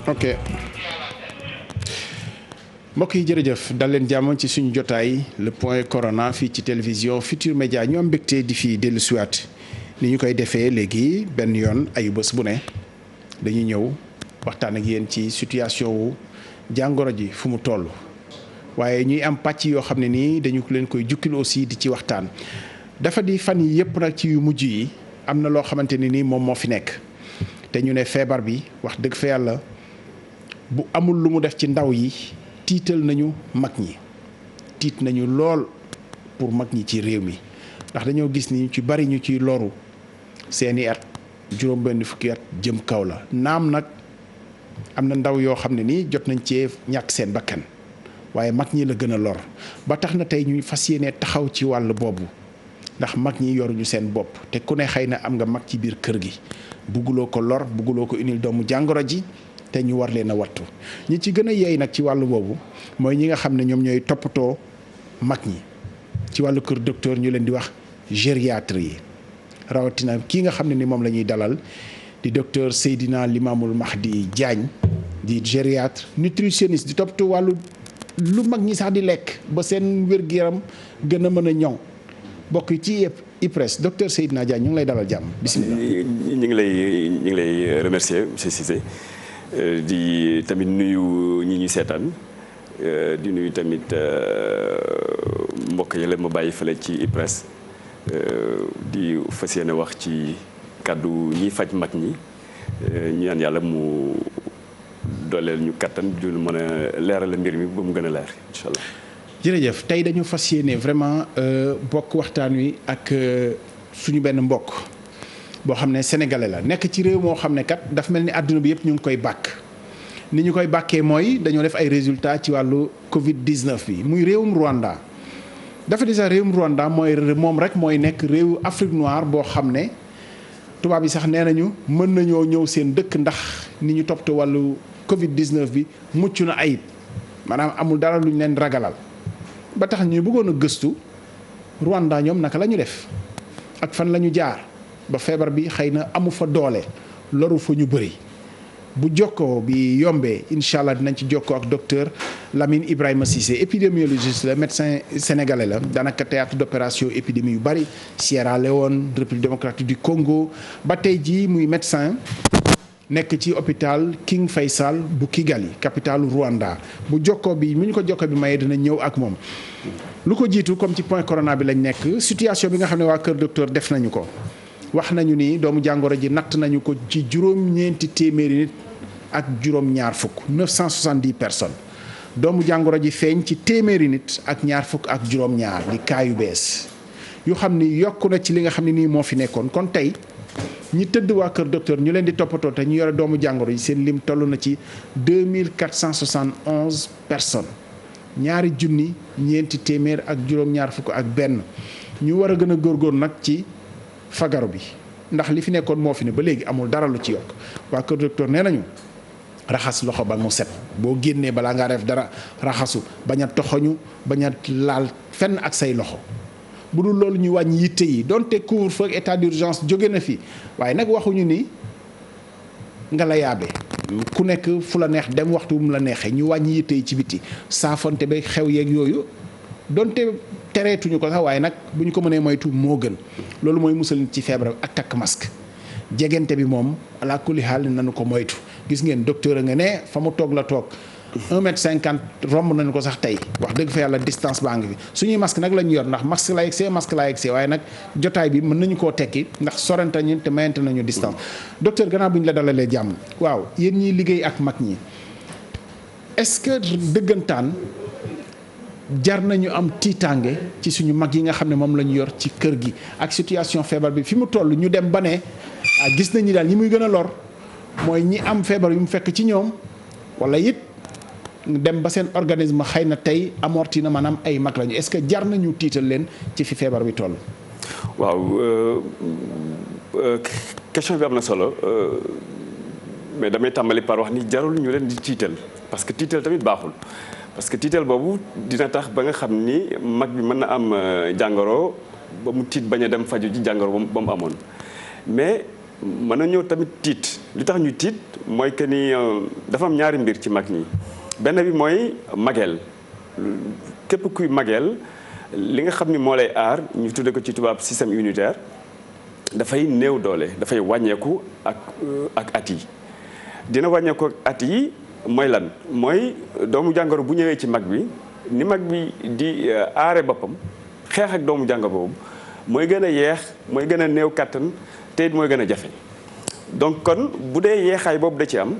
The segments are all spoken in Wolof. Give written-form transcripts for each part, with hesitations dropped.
ok mbokk yi jërëjëf dal leen jàmm ci suñu jotaay le point corona fii ci télévision Futur Média ñu am mbégte di fi dellu siwaat ni ñu koy defee léegi benn yoon ayu bés bu ne dañuy ñëw waxtaan ak yéen ci situation wu jàngoro ji fu mu toll waaye ñuy am pàcc yoo xam ne nii dañu leen koy jukkil aussi di ci waxtaan dafa di fan yi yëpp nag ci yu mujj yi am na loo xamante ne nii moom moo fi nekk te ñu ne feebar bi wax dëgg fa yàlla bu amul lu mu def ci ndaw yi tiital nañu mag ñi tiit nañu lool pour mag ñi ci réew mi ndax dañoo gis ni ñu ci bari ñu ciy loru seeni at juróom benn fukki at jëm kaw la naam nag am na ndaw yoo xam ne nii jot nañ cee ñàkk seen bakkan waaye mag ñi la gën a lor ba tax na tey ñuy fas yéene taxaw ci wàll boobu ndax mag ñi yoruñu seen bopp te ku ne xëy na am nga mag ci biir kër gi bugguloo ko lor bugguloo ko indil doomu jàngoro ji te ñu war leen a wattu ñi ci gën a yeey nag ci wàllu boobu mooy ñi nga xam ne ñoom ñooy toppatoo mag ñi ci wàllu kër docteur ñu leen di wax gériatre yi rawatina kii nga xam ne ni moom la ñuy dalal di docteur Seydina Limamoul Mahdi Diagne di gériatre nutritionniste di toppatoo wàllu lu mag ñi sax di lekk ba seen wér-gu-yaram gën a mën a ñoŋ bokk ci IPRES docteur Seydina Diagne ñu ngi lay dalal jàmm bisimilah. ñu ngi lay remercier monsieur Cissé di tamit nuyu ñi ñu seetaan di nuyu tamit mbokk yi la ma bàyyi fële ci IPRES di fas yéene wax ci kàddu ñiy faj mag ñi ñu ñaan yàlla mu dooleel ñu kattan du mën a leeral mbir mi ba mu gën a leer incha allah. jërëjëf tey dañu fas yéene vraiment bokk waxtaan wi ak suñu benn mbokk boo xam ne sénégalais la nekk ci réew moo xam ne kat dafa mel ni àdduna bi yëpp ñu ngi koy bàkk ni ñu koy bàkkee mooy dañoo def ay résultats ci wàllu Covid 19 bi muy réewum Rwanda. dafa di sax réewum Rwanda mooy moom rek mooy nekk réewu Afrique noire boo xam ne tubaab yi sax nee nañu mën nañoo ñëw seen dëkk ndax ni ñu toppatoo wàllu Covid 19 bi mucc na ayib maanaam amul dara lu ñu leen ragalal. ba tax ñu bëggoon a gëstu Rwanda ñoom naka la ñu def ak fan la ñu jaar ba feebar bi xëy na amu fa doole loru fa ñu bëri bu jokkoo bi yombee incha allah dinañ ci jokkoo ak docteur Lamine Ibrahima Cissé épidémiologiste la médecin sénégalais la daanaka théâtre d'opération épidémie yu bëri Sierra Leone République démocratique du Congo ba tey jii muy médecin nekk ci hôpital King Faisal bu Kigali capitalu Rwanda bu jokkoo bi mu ñu ko jokkoo bi mayee dina ñëw ak moom. lu ko jiitu comme ci point corona bi lañ nekk situation bi nga xam ne waa Kër Docteur def nañu ko wax nañu ni doomu jàngoro ji natt nañu ko ci juróom-ñeenti téeméeri nit ak juróom-ñaar fukk 970 personnes doomu jàngoro ji feeñ ci téeméeri nit ak ñaar fukk ak juróom-ñaar di cas yu bees yu xam ni yokku na ci li nga xam ne nii moo fi nekkoon kon tey. ñi tëdd waa Kër Docteur ñu leen di toppatoo te ñu yore doomu jàngoro yi seen lim toll na ci 2471 personnes ñaari junni ñeenti téeméer ak juróom-ñaar fukk ak benn ñu war a gën a góorgóorlu nag ci fagaru bi ndax li fi nekkoon moo fi ne ba léegi amul dara lu ci yokk waa Kër Docteur nee nañu raxas loxo ba mu set boo génnee balaa ngaa def dara raxasu bañ a toxoñu bañ a laal fenn ak say loxo. bu dul loolu ñu wàññi yitte yi donte couvre-feu ak état d'urgence jóge na fi waaye nag waxuñu ni nga la yaabe ku nekk fu la neex dem waxtu mu la neexee ñu wàññi yitte yi ci biti saafonte ba xew yeeg yooyu donte tereetuñu ko sax waaye nag bu ñu ko mënee moytu moo gën loolu mooy musal nit ci feebar ak takk masque jegente bi moom ala kulli xaal nañu ko moytu gis ngeen docteur a nga ne fa mu toog la toog 1m50 romb nañu ko sax tey wax dëgg fa yàlla distance baa ngi fi suñuy masque nag la ñu yor ndax masque laa yegsee waaye nag jotaay bi mën nañu koo tekki ndax sorante ñu te mayante nañu distance docteur gannaaw bu ñu la dalalee jàmm waaw yéen ñiy liggéey ak mag ñi est-ce que dëggantaan jar nañu am tiitaange ci suñu mag yi nga xam ne moom la ñu yor ci kër gi ak situation feebar bi fi mu toll ñu dem ba ne gis nañu daal ñi muy gën a lor mooy ñi am feebar yu mu fekk ci ñoom wala it dem ba seen organisme xëy na tey amorti na maanaam ay mag lañu est-ce que jar nañu tiital leen ci fi feebar bi toll. waaw question bi am na solo mais damay tàmbali par wax ni jarul ñu leen di tiital parce que tiital tamit baaxul parce que tiital boobu dina tax ba nga xam ni mag bi mën na am jàngoro ba mu tiit bañ a dem faju ji jàngoro ba mu amoon mais mën na ñëw tamit tiit li tax ñu tiit mooy que ni dafa am ñaari mbir ci mag ñi benn bi mooy mageel képp kuy mageel li nga xam ni moo lay aar ñu tudde ko ci tubaab système immunitaire dafay néew doole dafay wàññeeku ak at yi dina wàññeeku ak at yi mooy lan mooy doomu jàngoro bu ñëwee ci mag bi ni mag bi di aare boppam xeex ak doomu jàngoro boobu mooy gën a yeex mooy gën a néew kàttan te it mooy gën a jafe donc kon bu dee yeexaay boobu da ci am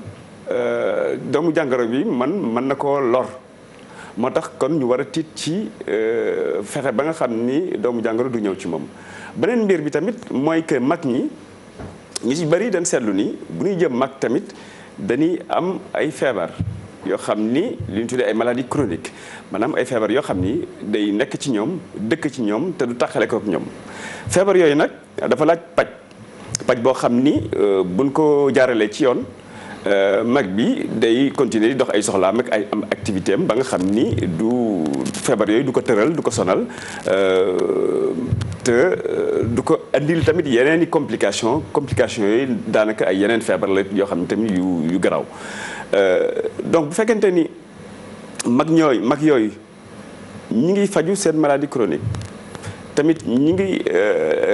doomu jàngoro bi mën na koo lor moo tax kon ñu war a tiit ci fexe ba nga xam ni doomu jàngoro du ñëw ci moom. beneen mbir bi tamit mooy que mag ñi ñu ci bari dañ seetlu ni bu ñuy jëm mag tamit dañuy am ay feebar yoo xam ni li ñu tuddee ay maladies chroniques maanaam ay feebar yoo xam ni day nekk ci ñoom dëkk ci ñoom te du taxale ko ak ñoom feebar yooyu nag dafa laaj paj boo xam ni buñ ko jaaralee ci yoon mag bi day continuer di dox ay soxlaam ak ay am activité am ba nga xam ni du feebar yooyu du ko tëral du ko sonal te du ko andil tamit yeneen i complication yooyu daanaka ay yeneen feebar la yoo xam ne tamit yu garaaw donc bu fekkente ni mag yooyu ñi ngi faju seen maladie chronique tamit ñi ngi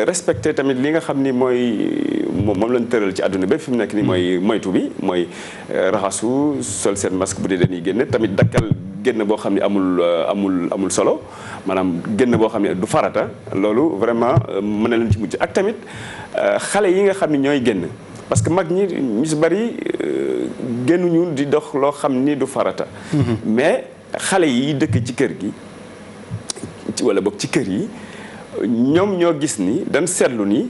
respecté tamit li nga xam ni moom lañ tëral ci àdduna bépp fi mu nekk ni mooy moytu bi mooy raxasu sol seen masque bu dee dañuy génne tamit dakkal génn boo xam ne amul solo maanaam génn boo xam ne du farata loolu vraiment mën na leen ci mujj ak tamit xale yi nga xam ne ñooy génn parce que mag ñi ñu si bari génnuñu di dox loo xam ni du farata mais xale yi dëkk ci kër gi wala boog ci kër yi ñoom ñoo gis ni dañ seetlu ni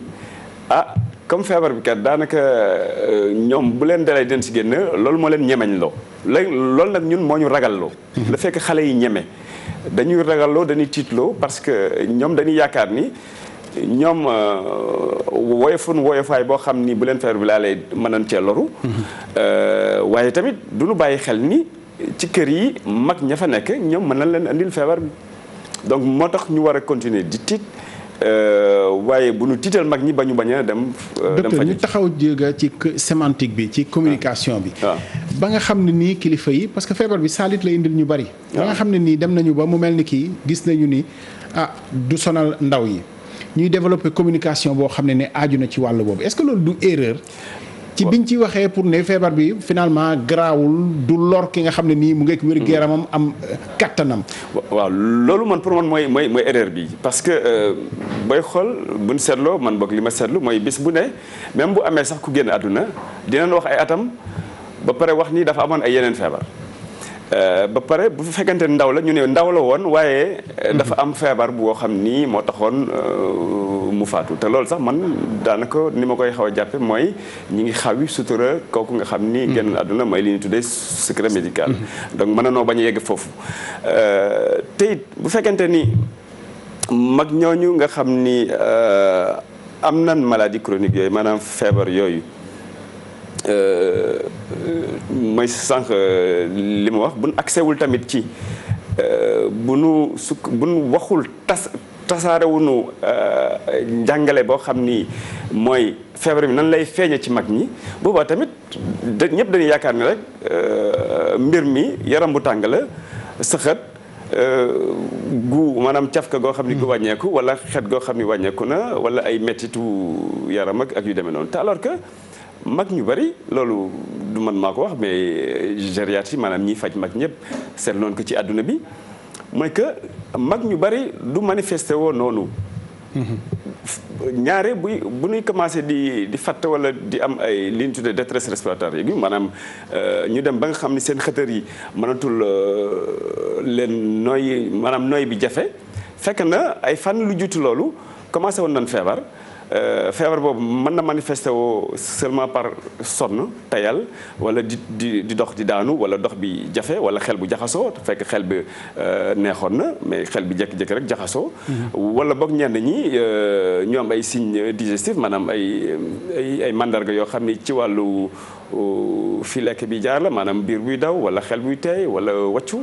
comme feebar bi kat daanaka ñoom bu leen dalee den si génn loolu moo leen ñemeñ loo loolu nag ñun moo ñu ragalloo la fekk xale yi ñeme dañuy ragalloo dañuy tiitloo parce que ñoom dañuy yaakaar ni ñoom woyofaay boo xam ni bu leen feebar bi laalee mën nañ cee loru waaye tamit du ñu bàyyi xel ni ci kër yi mag ña fa nekk ñoom mën nañ leen andil feebar bi donc moo tax ñu war a continuer di tiit waaye bu ñu tiital mag ñi ba ñu bañ a dem. docteur ñu taxaw jéega ci sémantique bi ci communication bi. ba nga xam ne nii kilifa yi parce que feebar bi saalit la indil ñu bari. ba nga xam ne nii dem nañu ba mu mel ni kii gis nañu ni du sonal ndaw yi ñuy développer communication boo xam ne aaju na ci wàll boobu est-ce que loolu du erreur. ci biñ ci waxee pour ne feebar bi finalement garaawul du lor ki nga xam ne nii mu ngi wér gu yaramam am kattanam. waaw loolu man pour man mooy erreur bi parce que booy xool buñ seetloo man boog li ma seetlu mooy bis bu ne même bu amee sax ku génn àdduna dinañ wax ay atam ba pare wax ni dafa amoon ay yeneen feebar. ba pare bu fekkente ndaw la ñu ne ndaw la woon waaye dafa am feebar boo xam ni moo taxoon mu faatu te loolu sax man daanaka ni ma koy xaw a jàppe mooy ñi ngi xawi sutura kooku nga xam ni génn àdduna mooy li ñuy tuddee secret médical donc mën na noo bañ a yegg foofu te it bu fekkente ni mag ñooñu nga xam ni am nan maladie chronique yooyu maanaam feebar yooyu mooy sànq li ma wax bu nu accès wul tamit ci bu nu waxul tasaarewunu njàngale boo xam ni mooy feebar bi nan lay feeñe ci mag ñi boobaa tamit ñëpp dañuy yaakaar ni rek mbir mi yaram bu tàng la sëxët gu maanaam cafka goo xam ni gu wàññeeku wala xet goo xam ni wàññeeku na wala ay mettitu yaram ak yu demee noonu te alors que mag ñu bari loolu du man maa ko wax mais gériatrie maanaam ñiy faj mag ñëpp seetlu noonu ko ci àdduna bi mooy que mag ñu bari du manifesté woo noonu. ñaare bu ñuy commencé di fatt wala di am ay li ñu tuddee détresse respiratoire yi maanaam ñu dem ba nga xam ni seen xëtër yi mënatul leen nooy maanaam nooy bi jafe fekk na ay fan lu juutu loolu commencé woon nañ feebar. feebar boobu mën na manifester woo seulement par sonn tayal wala di dox di daanu wala dox bi jafe wala xel bu jaxasoo fekk xel bi neexoon na mais xel bi jékki-jékki rek jaxasoo. wala boog ñenn ñi ñu am ay signes digestifs maanaam ay mandarga yoo xam ni ci wàllu fi lekk bi jaar la maanaam biir buy daw wala xel buy teey wala wàccu.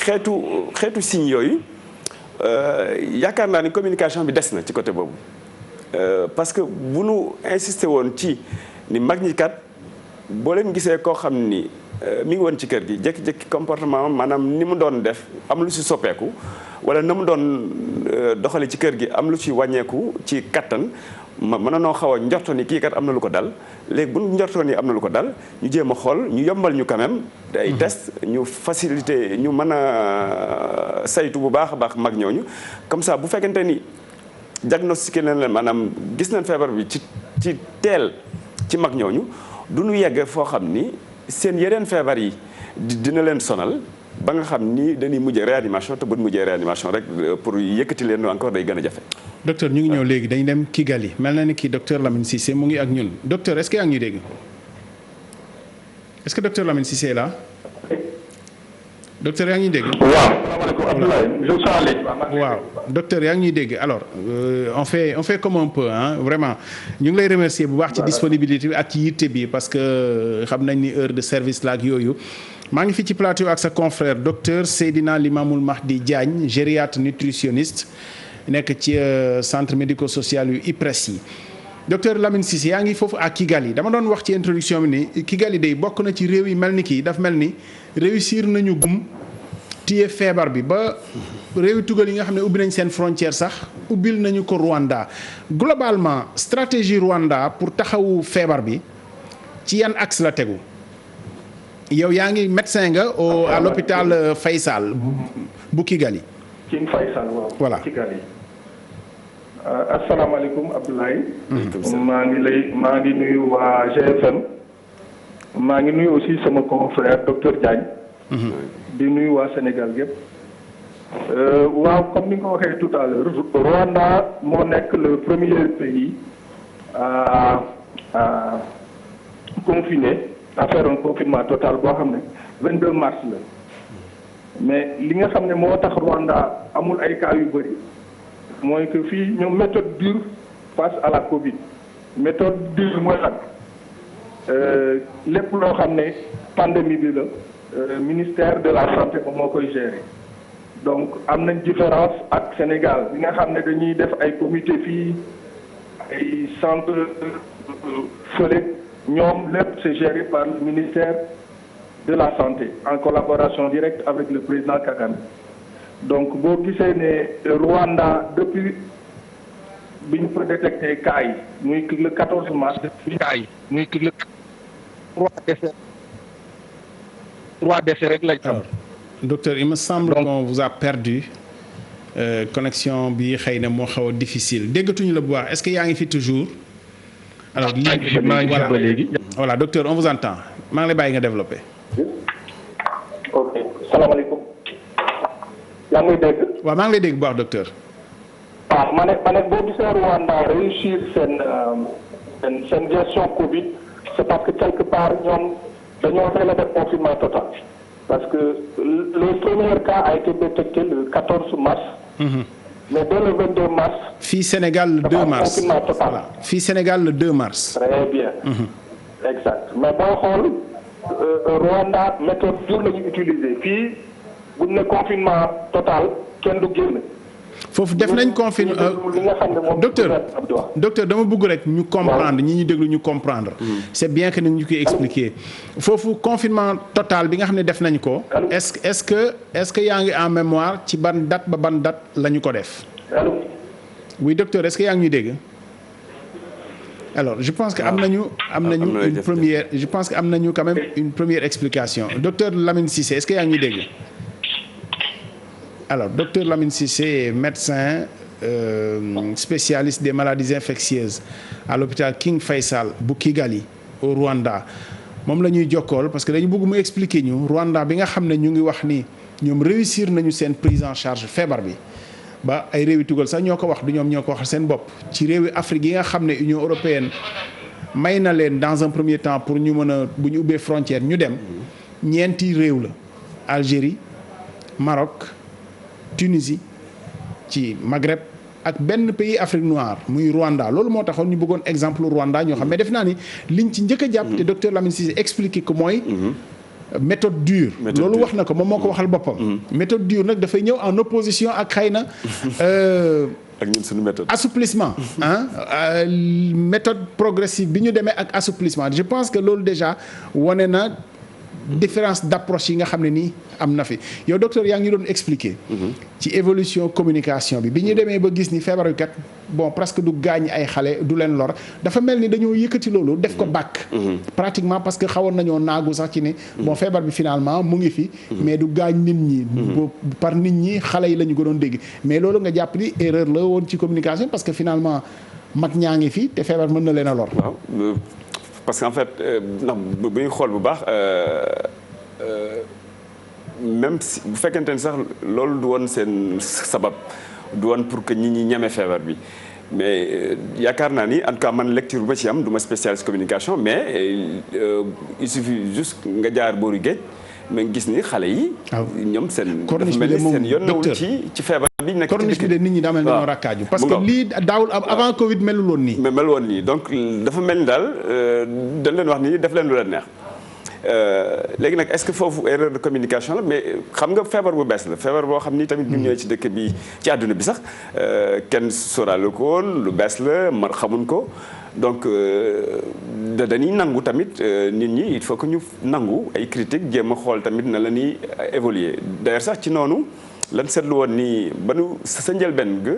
xeetu signes yooyu yaakaar naa ni communication bi des na ci côté boobu. parce que bu nu insisté woon ci ni mag ñi kat boo leen gisee koo xam ni mi ngi woon ci kër gi jékki-jékki comportement maanaam ni mu doon def am lu si soppeeku wala na mu doon doxale ci kër gi am lu ci wàññeeku ci kattan mën noo xaw a njorto ni kii kat am na lu ko dal léegi bu njortoo ni am na lu ko dal ñu jéem a xool ñu yombal ñu quand même ay test ñu facilité ñu mën a saytu bu baax a baax mag ñooñu comme ça bu fekkente ni diagnostiqué nañ leen maanaam gis nañ feebar bi ci teel ci mag ñooñu du ñu yegg foo xam ni seen yeneen feebar yi dina leen sonal ba nga xam ni dañuy mujjee réanimation te bu ñu mujjee réanimation rek pour yëkkati leen encore day gën a jafe. docteur ñu ngi ñëw léegi dañu dem Kigali mel na ni kii docteur Lamine Cissé mu ngi ak ñun docteur est-ce que yaa ngi ñuy dégg est-ce que docteur Lamine Cissé est là docteur yaa ngi ñuy dégg. waaw docteur yaa ngi ñuy dégg alors on fait comme un peu vraiment ñu ngi lay remercier bu baax ci disponibilité bi ak ci yitte bi parce que xam nañ ni heure de service la ak yooyu. maa ngi fi ci plateau ak sa confrère docteur Seydina Limamoul Mahdi Diagne gériatre nutritionniste nekk ci centre médico-social yu IPRES yi docteur Lamine Cissé yaa ngi foofu ak Kigali dama doon wax ci introduction bi ni Kigali day bokk na ci réew yi mel ni kii daf mel ni réussir nañu gum téye feebar bi ba réewi tugal yi nga xam ne ubbi nañ seen frontière sax ubbil nañu ko Rwanda globalement stratégie Rwanda pour taxawu feebar bi ci yan axe la tegu yow yaa ngi médecin nga à l'hôpital Faysal bu Kigali. King Faysal waaw. voilà Kigali. asalaamaaleykum Abdoulaye. maa ngi nuyu waa GFM. maa ngi nuyu aussi sama confrère docteur Diagne. di nuyu waa Sénégal yëpp. waaw comme ni nga ko waxee tout à l'heure Rwanda moo nekk le premier pays à confiner. à faire un confinement total boo xam ne 22 mars la mais li nga xam ne moo tax Rwanda amul ay cas yu bëri mooy que fii ñoom méthode dure face à la Covid méthode dure mooy lan lépp loo xam ne pandémie bi la ministère de la santé moom moo koy gérer donc am nañ différence ak Sénégal bi nga xam ne dañuy def ay comité fii ay centre fële ñoom lépp c'est géré par le ministère de la santé en collaboration directe avec le président Kagame donc boo gisee ne Rwanda depuis bi ñu ko détecté cas yi muy le 14 mars cas yi muy le 3 décès rek lañ am. docteur il me semble qu'on vous a perdu connexion bi xëy na moo xaw a difficile déggatuñu la bu baax est-ce que yaa ngi fi toujours. alors voilà docteur on vous entend maa ngi lay bàyyi nga développé. ok salaamaaleykum. yaa ngi lay dégg. waaw maa ngi lay dégg bu baax docteur. waaw ma ne boo gisee Rwanda réussir seen gestion Covid c'est parce que quelque part ñoom dañoo teel a def confinement total. parce que le premier cas a été détecté le 14 mars. mais dès le 22 mars. fii Sénégal le 2 mars voilà fii Sénégal le 2 mars. très bien. exact mais boo xool Rwanda méthode dure la ñu utiliser fii bu ñu ne confinement total kenn du génn. foofu def nañ docteur dama bëgg rek ñu comprendre ñi ñu déglu ñu comprendre. c'est bien que ñu koy expliquer foofu confinement total bi nga xam ne def nañ ko. est-ce que yaa ngi en mémoire ci ban date ba ban date la ñu ko def. oui docteur est-ce que yaa ngi ñuy dégg. alors je pense que am nañu une première je pense que am nañu quand même une première explication docteur Lamine Cissé est-ce que yaa ngi ñuy dégg. alors docteur Lamine Cissé est médecin spécialiste des maladies infectieuses à l'hôpital King Faysal bu Kigali au Rwanda moom la ñuy jokkool parce que dañu bëgg mu expliquer ñu Rwanda bi nga xam ne ñu ngi wax ni ñoom réussir nañu seen prise en charge feebar bi ba ay réewi tugal sax ñoo ko wax du ñoom ñoo ko waxal seen bopp ci réewi Afrique yi nga xam ne Union européenne may na leen dans un premier temps pour ñu mën a bu ñu ubbee frontière ñu dem ñeenti réew la Algérie Maroc Tunisie ci Maghreb ak benn pays Afrique noire muy Rwanda loolu moo taxoon ñu bëggoon exemple Rwanda ñoo xam mais def naa ni liñ ci njëkk a jàpp te docteur Lamine Cissé expliqué ko mooy méthode dure loolu wax na ko moom moo ko waxal boppam méthode dure nag dafay ñëw en opposition ak xëy na ak ñun suñu méthode. assouplissement méthode progressive bi ñu demee ak assouplissement je pense que loolu déjà wane na différence d'approche yi nga xam ne nii am na fi yow docteur yaa ngi ñu doon expliquer. ci évolution communication bi ñu demee ba gis ni feebar bi kat bon presque du gaañ ay xale du leen lor dafa mel ni dañoo yëkkati loolu def ko bàkk. pratiquement parce que xawoon nañoo naagu sax ci ne. bon feebar bi finalement mu ngi fi. mais du gaañ nit ñi. par nit ñi xale yi la ñu gënoon dégg mais loolu nga jàpp ni erreur la woon ci communication parce que finalement mag ñaa ngi fi te feebar mën na leen a lor. waaw parce que en fait ndax bu ñuy xool bu baax. même si bu fekkente ni sax loolu du woon seen sabab du woon pour que ñi ñeme feebar bi mais yaakaar naa ni en tout cas man lecture bu ma ci am du ma spécialiste communication mais il suffit juste nga jaar booru géej mais gis ni xale yi. ñoom seen. corniche bi de moom seen yoon nawul ci feebar bi nekk ci corniche bi de nit ñi daa mel ni dañoo rakkaaju parce que lii daawul avant Covid melul woon nii. mais mel woon nii donc dafa mel ni daal dañ leen wax ni def leen lu leen neex. léegi nag est-ce que foofu erreur de communication la mais xam nga feebar bu bees la feebar boo xam ni tamit ñu ñëwee ci dëkk bi ci àdduna bi sax kenn sóoraale ko woon lu bees la mar xamuñ ko donc dañuy nangu tamit nit ñi il faut que ñu nangu ay critiques jéem a xool tamit na la ñuy évoluer d'ailleurs sax ci noonu lan seetlu woon ni ba nu sa njëlbeen ga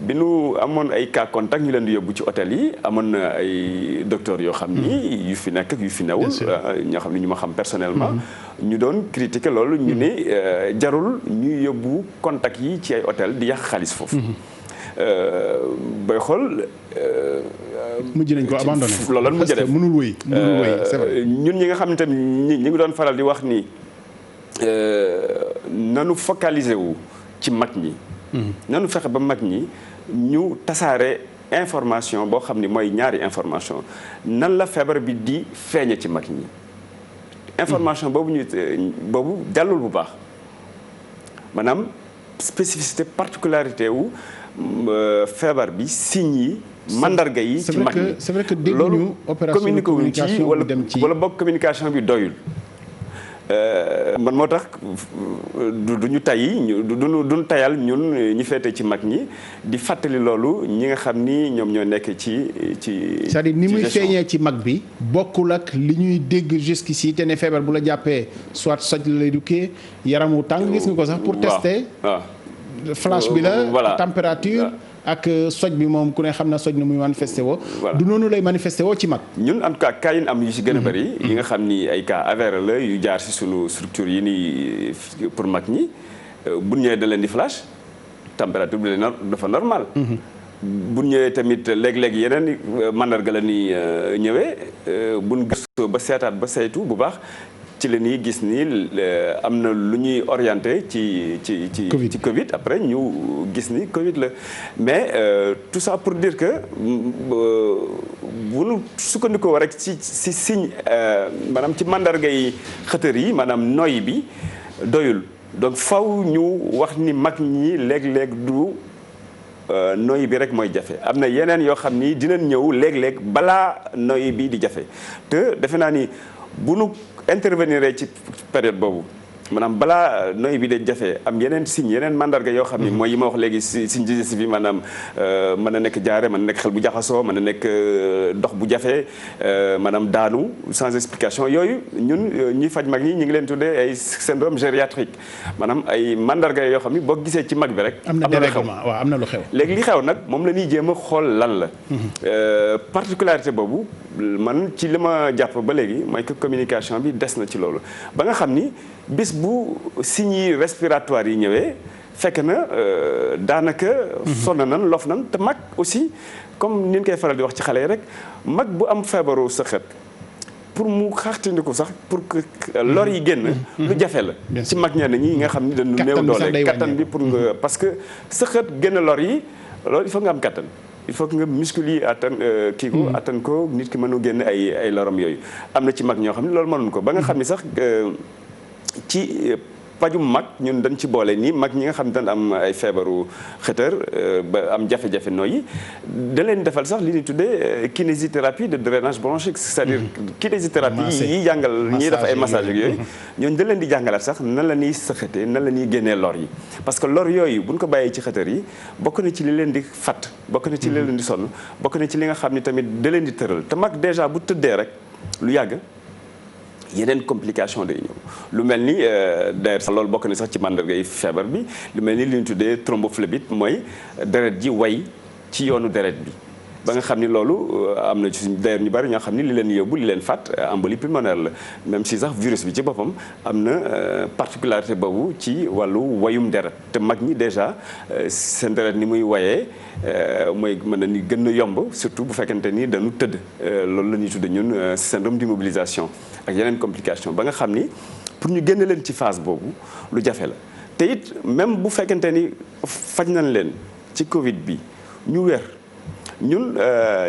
bi nu amoon ay cas contact ñu leen di yóbbu ci hôtel yi amoon na ay docteurs yoo xam ni yu fi nekk ak yu fi newul ñoo xam ni ñu ma xam personnellement ñu doon critiquer loolu ñu ne jarul ñuy yóbbu contact yi ci ay hôtel di yàq xaalis foofu booy xool mujj nañ ko abandonné loolu mujj def mënul wëy c'est vrai ñun ñi nga xam ne tamit ñi ngi doon faral di wax ni nanu focaliser wu ci mag ñi nanu fexe ba mag ñi ñu tasaare information boo xam ni mooy ñaari information nan la feebar bi di feeñe ci mag ñi information boobu jàllul bu baax maanaam spécificité particularité wu feebar bi signes yi mandarga yi ci mag ñi c'est vrai que dégguñu opération communication wala dem ci wala boog communication bi doyul man moo tax duñu tayyi duñu tayal ñun ñi féete ci mag ñi di fàttali loolu ñi nga xam ni ñoom ñoo nekk ci c'est-à-dire ni muy feeñee ci mag bi bokkul ak li ñuy dégg jusqu'ici te ne feebar bu la jàppee soit soj la lay dukkee yaramu tàng gis nga ko sax pour tester flash bi la température ak soj bi moom ku ne xam na soj na muy manifesté woo du noonu lay manifesté woo ci mag ñun en tout cas cas yi am yu ci gën a bëri yi nga xam ni ay cas avéré la yu jaar ci sunu structure yi nii pour mag ñi bu ñëwee da leen di flash température bi dafa normal bu ñëwee tamit léeg-léeg yeneen mandarga la ni ñëwee buñ gëstoo ba seetaat ba saytu bu baax ci la ñuy gis ni am na lu ñuy orienté ci Covid après ñu gis ni Covid la mais tout ça pour dire que bu nu sukkandikoo rek ci signe maanaam ci mandarga yi xëtër yi maanaam noyyi bi doyul donc faw ñu wax ni mag ñi léeg-léeg du noyyi bi rek mooy jafe am na yeneen yoo xam ni dinañ ñëw léeg-léeg balaa noyyi bi di jafe te defe naa ni bu nu intervenir ci période boobu maanaam balaa noyyi bi de jafe am yeneen signe yeneen mandarga yoo xam ni mooy yi ma wax léegi signe digestif yi maanaam mën na nekk jaare mën na nekk xel bu jaxasoo mën na nekk dox bu jafe maanaam daanu sans explication yooyu ñun ñuy faj mag ñi ñu ngi leen tuddee ay syndrome gériatrique maanaam ay mandarga yoo xam ni boo gisee ci mag bi rek am na dérèglement waaw am na lu xew léegi li xew nag moom la ñuy jéem a xool lan la particularité boobu man ci li ma jàpp ba léegi mooy que communication bi des na ci loolu ba nga xam ni bis bu signes respiratoires yi ñëwee fekk na daanaka sonn nan lof nan te mag aussi comme ni ñu koy faral di wax ci xale yi rek mag bu am feebaru sëqët pour mu xaartandiku sax pour que lor yi génn lu jafe la ci mag ñenn ñi nga xam ni dañu néew doole kattan bi pour nga parce que sëqët génn lor yi loolu il faut nga am kattan il faut que nga muscle yi attan kii ko attan ko nit ki mënu génn ay loram yooyu am na ci mag ñoo xam ne loolu mënuñ ko ba nga xam ni sax ci pajum mag ñun dañ ci boole nii mag ñi nga xam ne dañ am ay feebaru xëtër ba am jafe-jafe nooyi da leen defal sax li ñuy tuddee kinésithérapie de drainage bronchique c'est-à-dire kinésithérapie yi jàngal ñiy def ay massage ak yooyu ñooñu da leen di jàngalaat sax nan la ñuy sëxatee nan la ñuy génnee lor yi parce que lor yooyu buñ ko bàyyee ci xëtër yi bokk na ci li leen di fatt bokk na ci li leen di sonn bokk na ci li nga xam ni tamit da leen di tëral te mag déjà bu tëddee rek lu yàgg yeneen complication day ñëw lu mel ni d'ailleurs sax loolu bokk na sax ci màndargay feebar bi lu mel ni li ñu tuddee thrombophlébite mooy deret ji way ci yoonu deret bi ba nga xam ni loolu am na ci d'ailleurs ñu bari ñoo xam ni li leen yóbbu li leen fàtt embolie pulmonaire la même si sax virus bi ci boppam am na particularité boobu ci wàllu wayum deret te mag ñi déjà seen deret ni muy wayee mooy mën na ni gën a yomb surtout bu fekkente ni dañu tëdd loolu la ñuy tudde ñun syndrome d'immobilisation ak yeneen complication ba nga xam ni pour ñu génn leen ci phase boobu lu jafe la te it même bu fekkente ni faj nañ leen ci Covid bi ñu wér ñun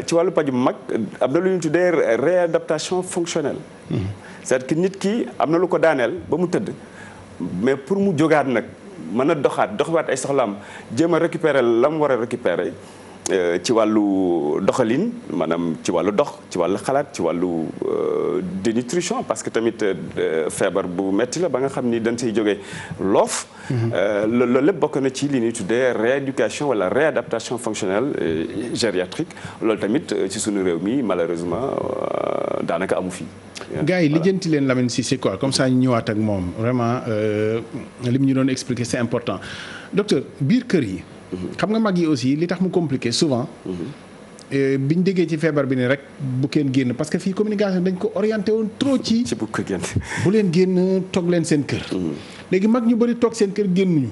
ci wàllu paju mag am na lu ñu tuddee réadaptation fonctionnelle c'est-à-dire que nit ki am na lu ko daaneel ba mu tëdd mais pour mu jógaat nag mën a doxaat ay soxlaam jéem a récupérer la mu war a récupérer ci wàllu doxalin maanaam ci wàllu dox ci wàllu xalaat ci wàllu dénutrition parce que tamit feebar bu metti la ba nga xam ni dañ say jógee loof loolu lépp bokk na ci li ñuy tuddee rééducation wala réadaptation fonctionnelle gériatrique loolu tamit ci sunu réew mi malheureusement daanaka amu fi. gars yi lijjanti leen Lamine Cissé quoi comme ça ñu ñëwaat ak moom vraiment li mu ñu doon expliquer c'est important docteur biir kër yi. xam nga mag yi aussi li tax mu compliqué souvent. biñ déggee ci feebar bi ne rek bu kenn génn parce que fii communication dañ ko orienté woon trop ci. bu ko génn. bu leen génn toog leen seen kër. léegi mag ñu bëri toog seen kër génnuñu.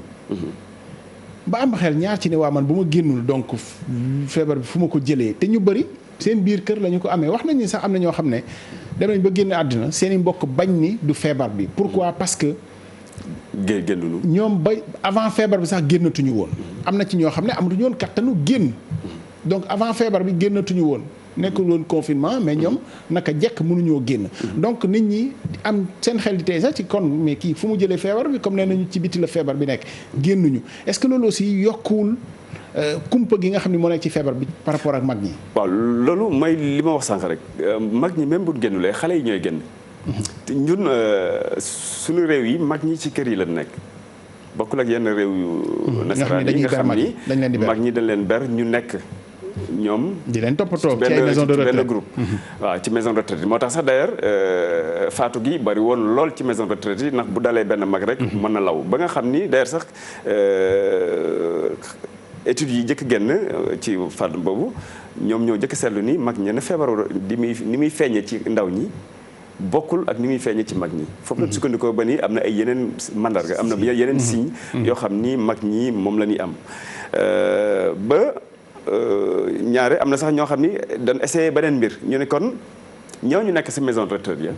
ba am xel ñaar ci ne waa man bu ma génnul donc feebar bi fu ma ko jëlee te ñu bëri seen biir kër la ñu ko amee wax nañ ni sax am na ñoo xam ne dem nañ ba génn àddina seen i mbokk bañ ni du feebar bi pourquoi parce que. génnuñu ñoom ba avant feebar bi sax génnatuñu woon. am na ci ñoo xam ne amatuñu woon kattanu génn. donc avant feebar bi génnatuñu woon. nekkul woon confinement mais ñoom naka jekk mënuñoo génn. donc nit ñi am seen xel di tey sax ci kon mais kii fu mu jëlee feebar bi comme nee nañu ci biti la feebar bi nekk génnuñu est-ce que loolu aussi yokkuwul kumpa gi nga xam ne moo nekk ci feebar bi par rapport ak mag ñi. waaw loolu mooy li ma wax sànq rek mag ñi même bu génnulee xale yi ñooy génn. te ñun suñu réew yi mag ñi ci kër yi la nekk bokkul ak yenn réew yu nasaraan yi nga xam ni mag ñi dañ leen ber ñu nekk ñoom di leen toppatoo ci ay maison de retraite benn groupe waaw ci maison de retraite yi moo tax sax d'ailleurs faatu gi bari woon lool ci maison de retraite yi ndax bu dalee benn mag rek mën na law ba nga xam ni d'ailleurs sax études yi jëkk génn ci fànn boobu ñoom ñoo jëkk seetlu ni mag ñenn feebaru ni muy feeñee ci ndaw ñi bokkul ak ni muy feeñee ci mag ñi foofu la sukkandikoo ba ni am na ay yeneen mandarga am na yeneen signe yoo xam ni mag ñi moom la ñuy am ba ñaare am na sax ñoo xam ni dañ essayé beneen mbir ñu ne kon ñooñu nekk ci maison de retraite ya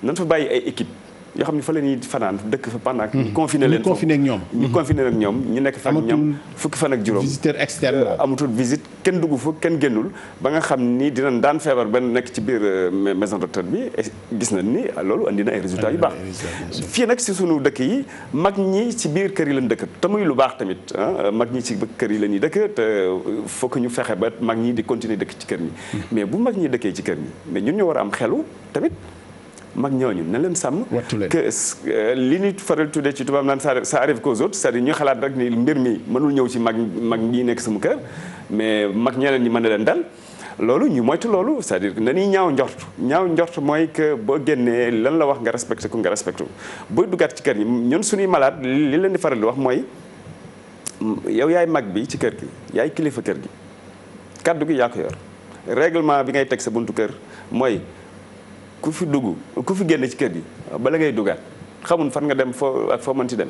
nan fa bàyyi ay équipe yoo xam ne fa la ñuy fanaan dëkk fa pendant ñu confiné leen confiné ak ñoom ñu confiné ak ñoom ñu nekk fa ak ñoom fukki fan ak juróom visiteur externe amatul visite kenn dugg fa kenn génnul ba nga xam ni dinañ daan feebar benn nekk ci biir maison de retraite bi gis nañ ni loolu andi na ay résultats yu baax fii nag si sunu dëkk yi mag ñi ci biir kër yi lañ dëkk te muy lu baax tamit mag ñi ci kër yi la ñuy dëkk te fokk ñu fexe ba mag ñi di continuer dëkk ci kër ñi mais bu mag ñi dëkkee ci kër ñi mais ñun ñoo war a am xelu tamit mag ñooñu na leen sàmm que li ñuy faral tuddee ci tubaab naan ça arrive qu'aux autres c'est-à-dire ñu xalaat rek ni mbir mi mënul ñëw ci mag ñi nekk sama kër mais mag ñeneen ñi mën na leen dal loolu ñu moytu loolu c'est-à-dire que nañuy ñaaw njort mooy que boo génnee lan la wax nga respecté ko nga respecté ko booy duggaat ci kër ñi ñun suñuy malade li leen di faral di wax mooy yow yaay mag bi ci kër gi yaay kilifa kër gi kaddu gi yaa ko yor règlement bi ngay teg sa buntu kër mooy ku fi dugg ku fi génn ci kër gi bala ngay duggaat xamul fan nga dem foo ak foo mën ci dem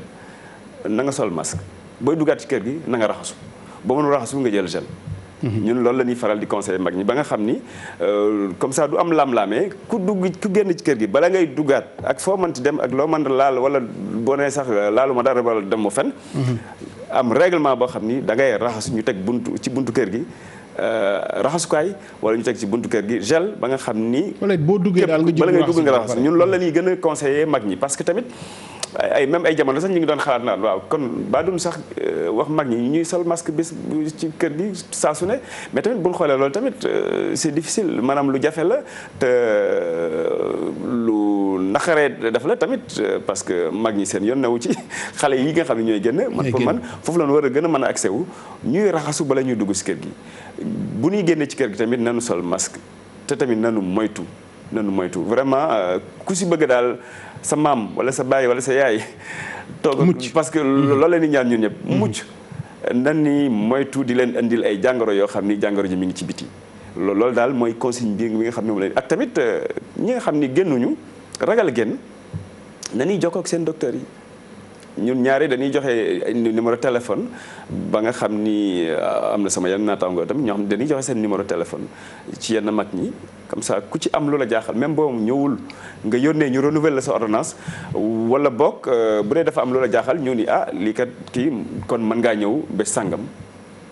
na nga sol masque booy duggaat ci kër gi na nga raxasu boo mënul raxasu nga jël gel. ñun loolu la ñuy faral di conseiller mag ñi ba nga xam ni comme ça du am lam-laamee ku génn ci kër gi bala ngay duggaat ak foo mënti dem ak loo mën laal wala boo nee sax laaluma dara wala dem ma fen am règlement boo xam ni da ngay raxasu ñu teg ci buntu kër gi. raxasukaay wala ñu teg ci buntu kër gi gel ba nga xam ni. wala boo duggee daal nga bala ngay dugg nga raxas ñun loolu la ñuy gën a conseiller mag ñi parce que tamit ay même ay jamono sax ñu ngi doon xalaat naan waaw kon baa dun sax wax mag ñi ñuy sol masque bis ci kër gi saa su ne mais tamit bu ñu xoolee loolu tamit c'est difficile maanaam lu jafe la te lu naqaree def la tamit parce que mag ñi seen yoon newu ci xale yi nga xam ne ñooy génn man pour man foofu la ñu war a gën a mën a accès wu ñuy raxasu bala ñuy dugg ci kër gi bu ñuy génnee ci kër gi tamit nanu sol masque te tamit nanu moytu vraiment ku si bëgg daal sa maam wala sa baay wala sa yaay toog parce que loolu la ni ñaan ñun ñëpp mucc nan ni moytu di leen indil ay jàngoro yoo xam ni jàngoro ji mi ngi ci biti loolu daal mooy consigne bi nga xam ne moom la ak tamit ñi nga xam ni génnuñu ragal génn nañuy jokkoo ak seen docteur yi ñun ñaari dañuy joxe numéro téléphone ba nga xam ni am na sama yenn naataango tamit ñoo xam ne dañuy joxe seen numéro téléphone ci yenn mag ñi comme ça ku ci am lu la jaaxal même boobu ñëwul nga yónnee ñu renouveler sa ordonnance wala boog bu dee dafa am lu la jaaxal ñu ni lii kat kii kon mën ngaa ñëw bés sàngam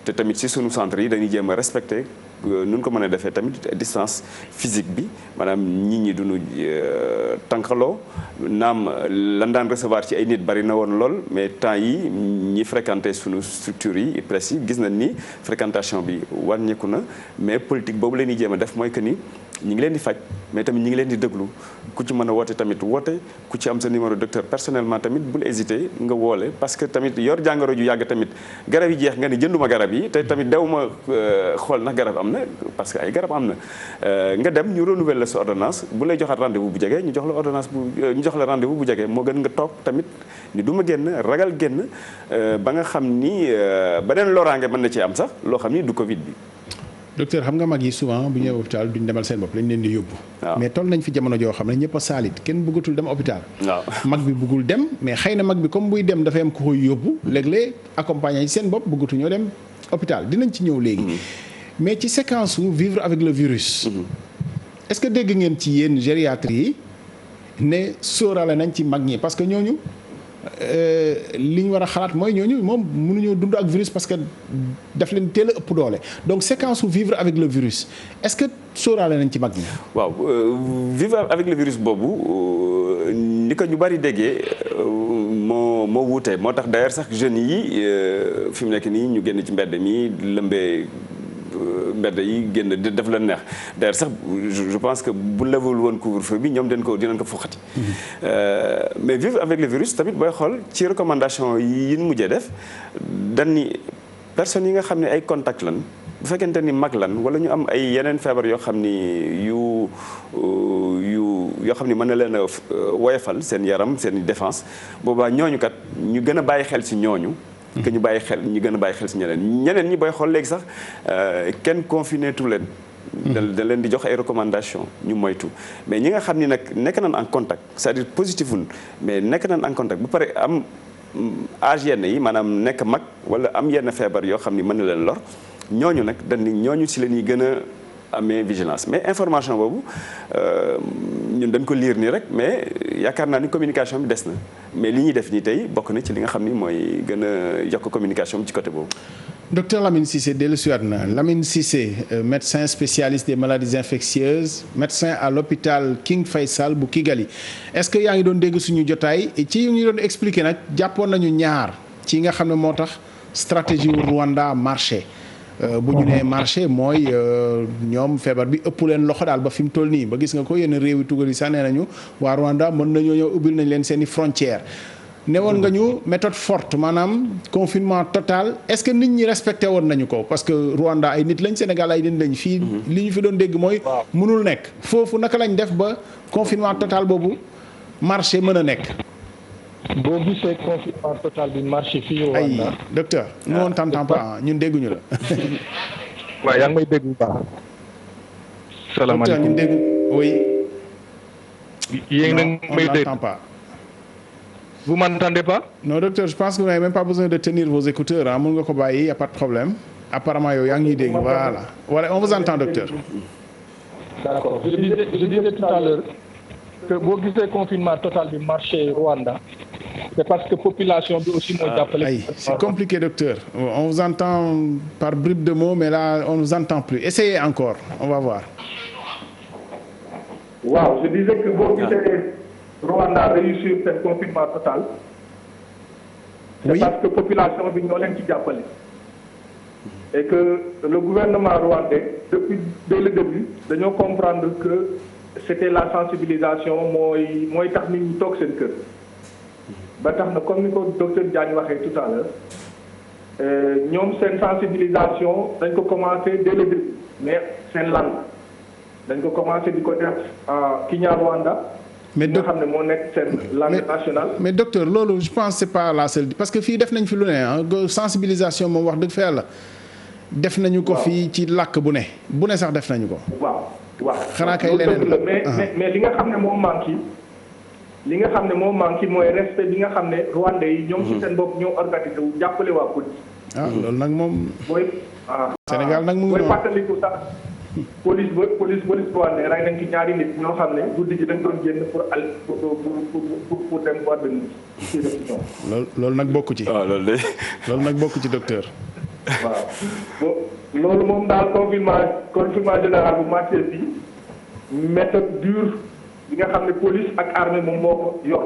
te tamit si sunu centre yi dañuy jéem a respecté nu ko mën a defee tamit distance physique bi maanaam nit ñi duñu tànqaloo naam lan daan recevoir ci ay nit bari na woon lool mais temps yi ñi fréquenté sunu structures yi presse yi gis nañ ni fréquentation bi wàññeeku na mais politique boobu leen di jéem a def mooy que ni ñi ngi leen di faj mais tamit ñi ngi leen di déglu ku ci mën a woote tamit woote ku ci am sa numéro docteur personnellement tamit bul hésiter nga woole parce que tamit yor jàngoro ju yàgg tamit garab yi jeex nga ni jënduma garab yi te tamit dew ma xool ndax garab am na parce que ay garab am na nga dem ñu renouveler la sa ordonnance bu lay joxaat rendez-vous bu jege ñu jox la ordonnance ñu jox la rendez-vous bu jege moo gën nga toog tamit ni du ma génn ragal génn ba nga xam ni beneen loraange mën na ci am sax loo xam ni du Covid bi. docteur xam nga mag yi souvent bu ñëwee hôpital duñ demal seen bopp lañ leen di yóbbu. mais toll nañ fi jamono joo xam ne ñëpp a saalit kenn bëggatul dem hôpital. mag bi bëggul dem mais xëy na mag bi comme buy dem dafay am ku koy yóbbu léeg-léeg accompagné ci seen bopp bëggatu ñoo dem hôpital dinañ ci ñëw léegi. mais ci séquence su vivre avec le virus. est-ce que dégg ngeen ci yéen gériatrie yi ne sóoraale nañ ci mag ñi parce que ñooñu. li ñu war a xalaat mooy ñooñu moom mënuñoo dund ak virus parce que daf leen teel a ëpp doole donc séquence su vivre avec le virus est-ce que sóoraale nañ ci mag ñi. waaw vivre avec le virus boobu ni ko ñu bari déggee moo wuute moo tax d'ailleurs sax jeunes yi fi mu nekk nii ñu génn ci mbedd mi lëmbee. mbedd yi génn def la neex d'ailleurs sax je pense que bu lewul woon couvre-feu bi ñoom dinañ ko foxati mais vivre avec le virus tamit booy xool ci recommandation yi ñu mujjee def dañ ni personnes yi nga xam ne ay contact lan bu fekkente ni mag lan wala ñu am ay yeneen feebar yoo xam ni yoo xam ni mën na leen a woyofal seen yaram seen défense boobaa ñooñu kat ñu gën a bàyyi xel ci ñooñu que ñu gën a bàyyi xel ci ñeneen ñi booy xool léegi sax kenn confiné tu leen da leen di jox ay recommandations ñu moytu mais ñi nga xam ni nag nekk nañ en contact c'est-à-dire positifun mais nekk nañ en contact bu pare am âge yenn yi maanaam nekk mag wala am yenn feebar yoo xam ni mën na leen lor ñooñu nag dañ ni ñooñu ci leen yi gën a amee vigilance mais information boobu ñun dañ ko lire nii rek mais yaakaar naa ni communication bi des na mais li ñuy def nii tey bokk na ci li nga xam ni mooy gën a yokk communication bi ci côté boobu. docteur Lamine Cissé dellusiwaat na Lamine Cissé médecin spécialiste des maladies infectieuses médecin à l'hôpital King Faisal bu Kigali est-ce que yaa ngi doon dégg suñu jotaay ci ñu doon expliquer nag jàppoon nañu ñaar ci nga xam ne moo tax stratégie Rwanda marché. bu ñu nee marché mooy ñoom feebar bi ëpp leen loxo daal ba fi mu toll nii ba gis nga ko yenn réew yi tugal yi sax nee nañu waa Rwanda mën nañoo ñëw ubbil nañ leen seen i frontières. newoon nga ñu méthode forte maanaam confinement total est-ce que nit ñi respecté woon nañu ko parce que Rwanda ay nit lañ Sénégal ay nit lañ fii. li ñu fi doon dégg mooy. mënul nekk foofu naka lañ def ba confinement total boobu marché mën a nekk. boo gisee confinement total bi marché fii Rwanda. ay docteur nous on t'entend pas ñun dégguñu la. waaw yaa ngi may dégg bu baax. salaamaaleykum docteur ñun dégg oui. yéen a ngi may dégg pas. vous m'entendez pas? non docteur je pense que vous n'avez même pas besoin de tenir vos écouteurs ah mën nga ko bàyyi y a pas de problème apparemment yow yaa ngi ñuy dégg voilà on vous entend docteur. d'accord je disais tout à l'heure que boo gisee confinement total bi marché Rwanda c'est parce que population bi aussi moo jàppale. c'est compliqué docteur on vous entend par bribes de mots mais là on nous entend plus essayez encore on va voir. waaw je disais que boo gisee Rwanda réussir seen confinement total. C'est parce que population bi ñoo leen ci jàppale. Et que le gouvernement rwandais dès le début dañoo comprendre que c'était la sensibilisation mooy tax nit ñi toog seen kër. ba tax na comme ni ko docteur Diagne waxee tout à l'heure ñoom seen sensibilisation dañ ko commencé dès le début mais seen langue dañ ko commencé di ko def Kinyarwanda. mais nga xam ne moo nekk seen langue nationale. mais docteur loolu je pense c'est pas la seule parce que fii def nañ fi lu ne sensibilisation moom wax dëgg fa yàlla def nañu ko fii ci làkk bu ne sax def nañu ko. waaw xanaa kay leneen mais li nga xam ne moo manqué mooy respect bi nga xam ne Rwandais yi ñoom ci seen bopp ñoo organisé wu jàppale waa police. loolu nag moom. Sénégal nag mu ngi mooy fàttaliku sax. police rwandais rey nañ ci ñaari nit ñoo xam ne guddi gi dañ doon génn pour dem boîte de nuit. loolu nag bokku ci. waaw loolu nag bokku ci docteur. waaw loolu moom daal confinement général bu marché bi méthode dure bi nga xam ne police ak armée moom moo ko yor.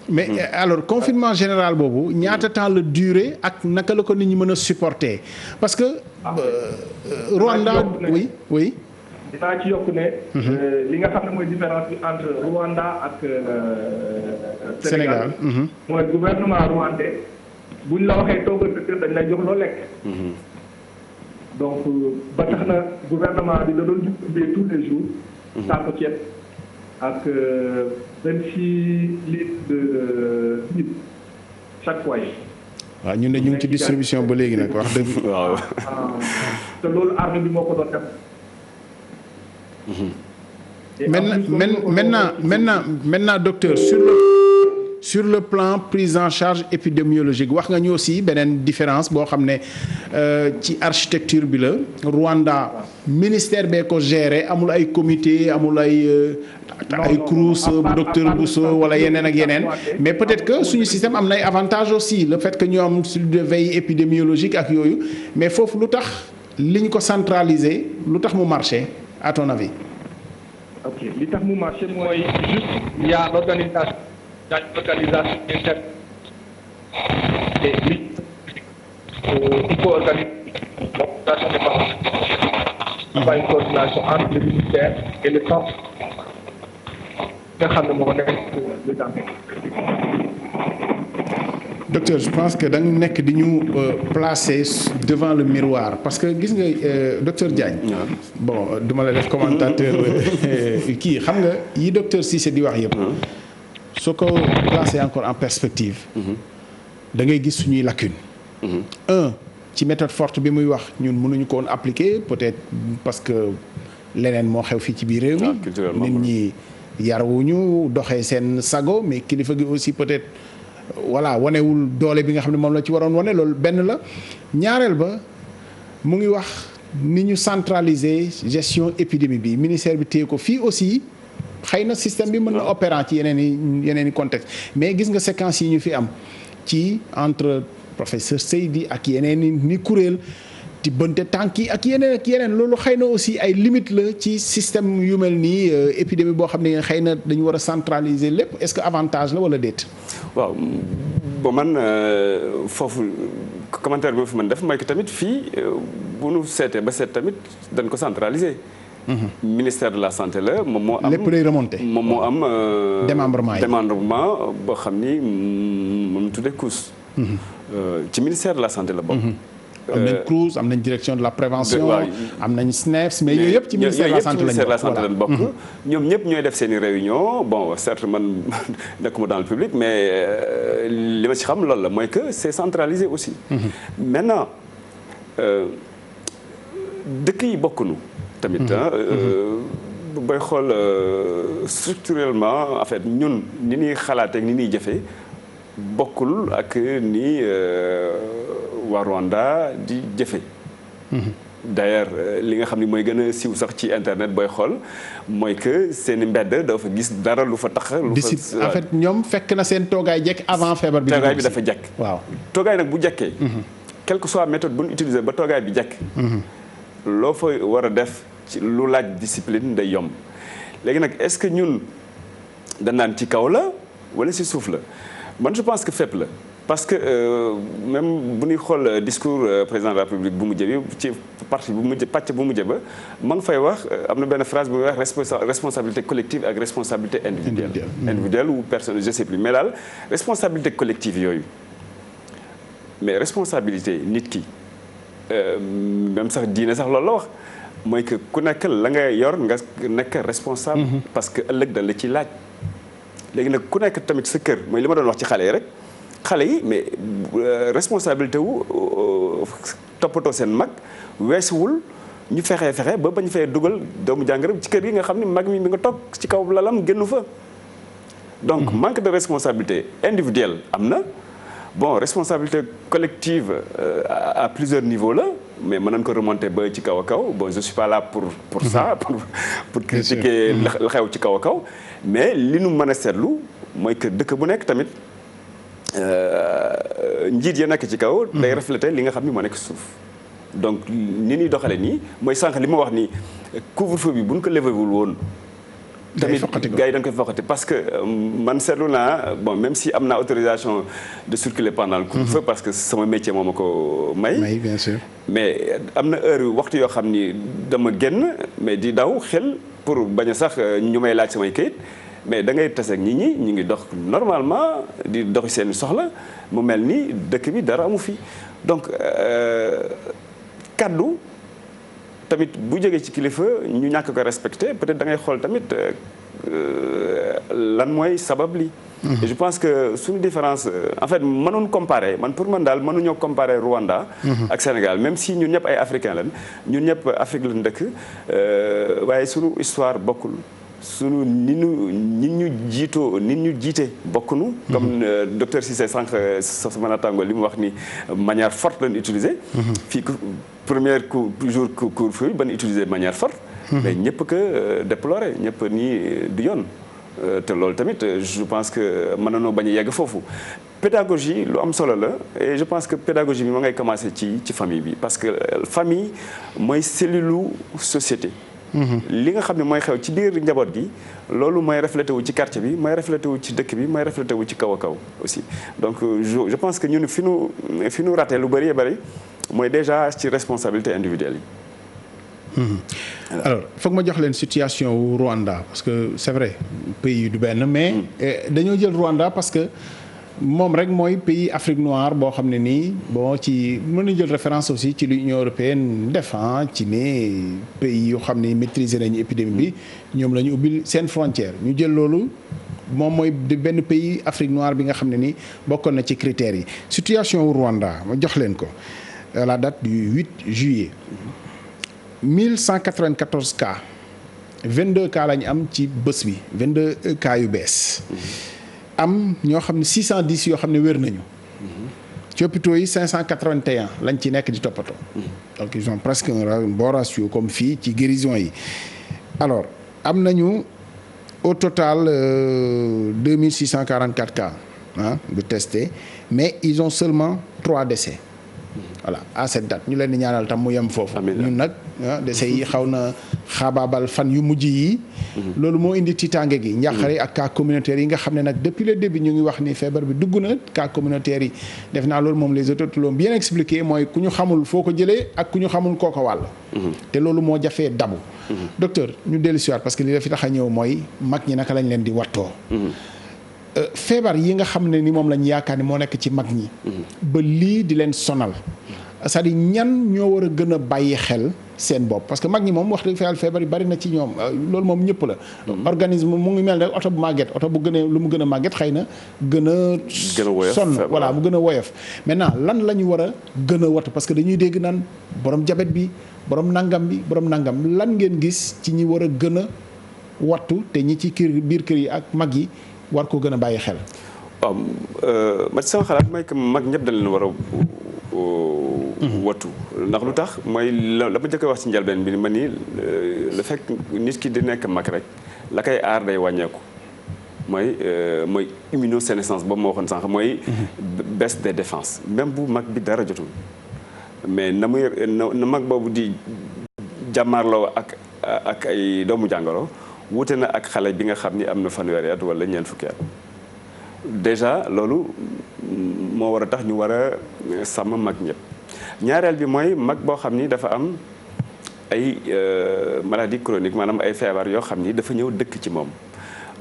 mais alors confinement général boobu ñaata temps la durée ak naka la ko nit ñi mën a supporter parce que. Rwanda oui. dinaa ci yokk ne. li nga xam ne mooy différence bi entre Rwanda ak Sénégal. mooy gouvernement rwandais buñ la waxee toogal sa kër dañ lay jox loo lekk. donc ba tax na gouvernement bi da doon distribuer tous les jours. saako ceeb ak 26 litres de huile chaque foyer. waaw ñun de ñu ngi ci distribution ba léegi nag wax dëgg. waaw. te loolu armée bi moo ko doon def. maintenant docteur sur le plan prise en charge épidémiologique wax nga ñu aussi beneen différence boo xam ne ci architecture bi la Rwanda ministère bee ko géré amul ay comité amul ay CROUS bu docteur Bousso wala yeneen ak yeneen mais peut-être que suñu système am na ay avantages aussi le fait que ñu am cellule de veille épidémiologique ak yooyu mais foofu lu tax li ñu ko centraliser lu tax mu marché à ton avis. ok li tax mu marché mooy juste il y a l'organisation interne et li il faut organiser l'organisation départementale par une coordination entre le ministère et le centre nga xam ne moo nekk le Dantec. Docteur je pense que da nga nekk di ñu placer devant le miroir parce que gis nga docteur Diagne. bon duma la def commentateur kii xam nga yi docteur Cissé di wax yëpp. soo ko placer encore en perspective. da ngay gis suñuy lacune. ci méthode forte bi muy wax ñun mënuñu ko woon appliquer peut-être parce que leneen moo xew fii ci biir réew mi. nit ñi yarawuñu doxee seen sago mais kilifa gi aussi peut-être. voilà wanewul doole bi nga xam ne moom la ci waroon wane loolu benn la ñaareel ba mu ngi wax ni ñu centraliser gestion épidémie bi ministère bi téye ko fii aussi xëy na système bi mën na opérant ci yeneen i contexte mais gis nga séquence yi ñu fi am ci entre professeur Seydi ak yeneen i ni kuréel ti bënte tànk yi ak yeneen loolu xëy na aussi ay limite la ci système yu mel nii épidémie boo xam ne xëy na dañu war a centraliser lépp est-ce que avantage la wala déet. waaw bon man foofu commentaire bi ma fi mën def mooy que tamit fii bu nu seetee ba seet tamit dañ ko centraliser. ministère de la santé la moom moo am lépp lay remonté moom moo am. démembrement boo xam ni moom tuddee COUS. ci ministère de la santé la bokk. am nañ CROUS am nañ direction de la prévention am nañ SNEIPS mais yooyu yëpp ci ministère de la santé lañ bokk ñoom ñëpp ñooy def seen i réunion bon certes man nekkuma dans le public mais li ma ci xam loolu la mooy que c'est centralisé aussi. maintenant dëkk yi bokkunu tamit booy xool structurellement en fait ñun ni ñuy xalaatee ak ni ñuy jëfee bokkul ak ni waa Rwanda di jëfe d'ailleurs li nga xam ne mooy gën a siiw sax ci internet booy xool mooy que seen mbedd dafa gis dara lu fa tax. en fait ñoom fekk na seen toogaay jekk avant feebar bi. toogaay bi dafa jekk. waaw toogaay nag bu jekkee. quelle que soit méthode bu ñu utiliser ba toogaay bi jekk. loo fa war a def ci lu laaj discipline day yomb léegi nag est-ce que ñun dañ naan ci kaw la wala ci suuf la man je pense que fépp la parce que même bu ñuy xool discours président de la République bu mujj bi ci partie bu mujj pàcc bu mujj ba ma ngi fay wax am na benn phrase bu muy wax responsabilité collective ak responsabilité individuelle ou personnelle je sais plus mais daal responsabilité collective yooyu mais responsabilité nit ki même sax diine sax loolu la wax mooy que ku nekk la nga yor nga nekk responsable parce que ëllëg da la ci laaj léegi nag ku nekk tamit sa kër mooy li ma doon wax ci xale yi rek xale yi mais responsabilité wu toppatoo seen mag weesuwul ñu fexe ba bañ fee dugal doomu jàngoro ci kër yi nga xam ne mag mi nga toog ci kaw lalam génnu fa. donc manque de responsabilité individuelle am na bon responsabilité collective à plusieurs niveaux là mais mën nañu ko remonter ba ci kaw a kaw bon je suis pas là pour ça pour critiquer la xew ci kaw a kaw mais li nu mën a seetlu mooy que dëkk bu nekk tamit. njiit ya nekk ci kaw day refléter li nga xam ni moo nekk suuf donc ni ñuy doxale nii mooy sànq li ma wax ni couvre-feu bi bu ñu ko levé wul woon tamit gars yi dañ koy foqati parce que man seetlu naa bon même si am naa autorisation de circuler pendant le couvre-feu parce que sama métier moo ma ko may bien sûr mais am na heure waxtu yoo xam ni dama génn mais di daw xel pour bañ a sax ñu may laaj samay kayit mais da ngay tase ak nit ñi ñu ngi dox normalement di doxi seen soxla mu mel ni dëkk bi dara amu fi donc kaddu tamit bu jógee ci kilifa ñu ñàkk ko respecté peut-être da ngay xool tamit lan mooy sabab li et je pense que suñu différence en fait mënuñ comparer man pour man daal mënuñoo comparer Rwanda ak Sénégal même si ñun ñëpp ay africains lañ ñun ñëpp Afrique lañ dëkk waaye suñu histoire bokkul sunu nit ñu jiite bokkunu comme docteur Cissé sànq sama naataango li mu wax ni manière forte lañ utiliser fii première jour couvre-feu ban utiliser manière forte mais ñëpp que déplorer ñëpp nii du yoon te loolu tamit je pense que mën nañoo bañ a yegg foofu pédagogie lu am solo la et je pense que pédagogie bi ma ngay commencer ci famille bi parce que famille mooy cellule société li nga xam ne mooy xew ci biir njaboot gi loolu mooy reflété wu ci quartier bi mooy reflété wu ci dëkk bi mooy reflété wu ci kaw a kaw aussi donc je pense que ñun fi nu raté lu bëri mooy déjà ci responsabilité individuelle yi. alors foog ma jox leen situation wu Rwanda parce que c'est vrai pays du benn mais dañoo jël Rwanda parce que moom rek mooy pays Afrique noire boo xam ne nii bon ci mën nañu jël référence aussi ci l'Union européenne def ci ne pays yoo xam ne maîtriser nañu épidémie bi ñoom la ñu ubbil seen frontière ñu jël loolu moom mooy benn pays Afrique noire bi nga xam ne nii bokkoon na ci critères yi situation wu Rwanda ma jox leen ko à la date du 8 juillet 1194 cas 22 cas la ñu am ci bés bi 22 cas yu bees am ñoo xam ne 610 yoo xam ne wér nañu ci hôpitaux yi 581 lañ ci nekk di toppatoo donc ils ont presque un bon ratio comme fii ci guérison yi alors am nañu au total 2644 cas de testés mais ils ont seulement 3 décès voilà à cette date ñu leen di ñaanal tam mu yem foofu ñun nag décès yi xaw na xaabaabal fan yu mujj yi loolu moo indi tiitaange gi njàqare ak cas communautaires yi nga xam ne nag depuis le début ñu ngi wax ni feebar bi dugg na cas communautaires yi def naa loolu moom les autorités l'ont bien expliqué mooy ku ñu xamul foo ko jëlee ak ku ñu xamul koo ko wàll te loolu moo jafee dabu docteur ñu dellu si waat parce que li la fi tax a ñëw mooy mag ñi naka lañ leen di wattoo feebar yi nga xam ne ni moom lañ yaakaar ni moo nekk ci mag ñi ba lii di leen sonal c'est-à-dire ñan ñoo war a gën a bàyyi xel seen bopp parce que mag ñi moom wax dëgg fa yàlla feebar yi bari na ci ñoom loolu moom ñëpp la organisme mu ngi mel ne oto bu màgget oto bu gën a lu mu gën a màgget xëy na gën a sonn voilà mu gën a woyof maintenant lan la ñu war a gën a wattu parce que dañuy dégg naan borom jabet bi borom nangam lan ngeen gis ci ñi war a gën a wattu te ñi ci biir kër yi ak mag yi war ko gën a bàyyi xel. waaw ma ci sama xalaat mooy que mag ñëpp dañ leen war a wattu ndax lu tax mooy la ma jëkk wax ci njëlbeen bi ma ni le fait nit ki di nekk mag rek la koy aar day wàññeeku mooy immunosénescence boobu ma waxoon sànq mooy baisse des défenses même bu mag bi dara jotul mais na mag boobu di jàmmaarloo ak ay doomu jàngoro wute na ak xale bi nga xam ni am na fanweeri at wala ñeent fukki at déjà loolu moo war a tax ñu war a sàmm mag ñëpp. ñaareel bi mooy mag boo xam ni dafa am ay maladie chronique maanaam ay feebar yoo xam ni dafa ñëw dëkk ci moom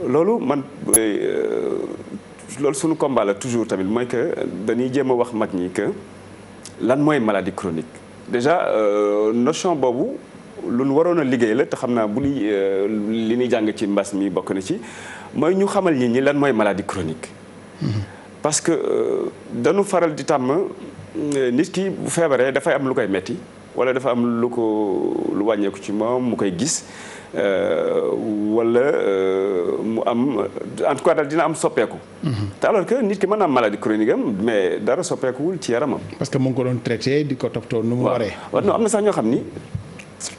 loolu man loolu suñu combat la toujours tamit mooy que dañuy jéem a wax mag ñi que lan mooy maladie chronique déjà notion boobu lu nu waroon a liggéey la te xam naa bu li ñuy jàng ci mbas mi bokk na ci mooy ñu xamal nit ñi lan mooy maladie chronique. parce que dañu faral di tàmm nit ki bu feebaree dafay am lu koy metti wala dafa am lu wàññeeku ci moom mu koy gis wala mu am en tout cas daal dina am soppeeku. te alors que nit ki mën na am maladie chronique am mais dara soppeekuwul ci yaramam. parce que mu ngi ko doon traité di ko toppatoo nu mu waree. waaw non am na sax ñoo xam ni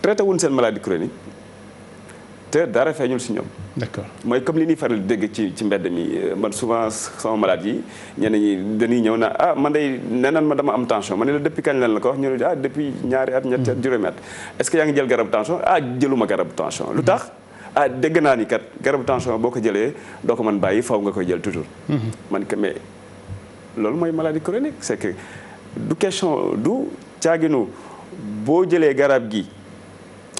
traité wuñ seen maladie chronique te dara feeñul si ñoom. d'accord mooy comme li ñuy faral di dégg ci mbedd mi man souvent sama malade yi ñenn ñi dañuy ñëw na man day neneen ma dama am tension ma ne la depuis kañ lan la ko wax ñu ne depuis ñaari at ñetti at juróomi at est-ce que yaa ngi jël garabu tension jëluma garabu tension lu tax dégg naa ni kat garabu tension boo ko jëlee doo ko mën bàyyi faw nga koy jël toujours man que mais loolu mooy maladie chronique c'est que du question du caaginu boo jëlee garab gi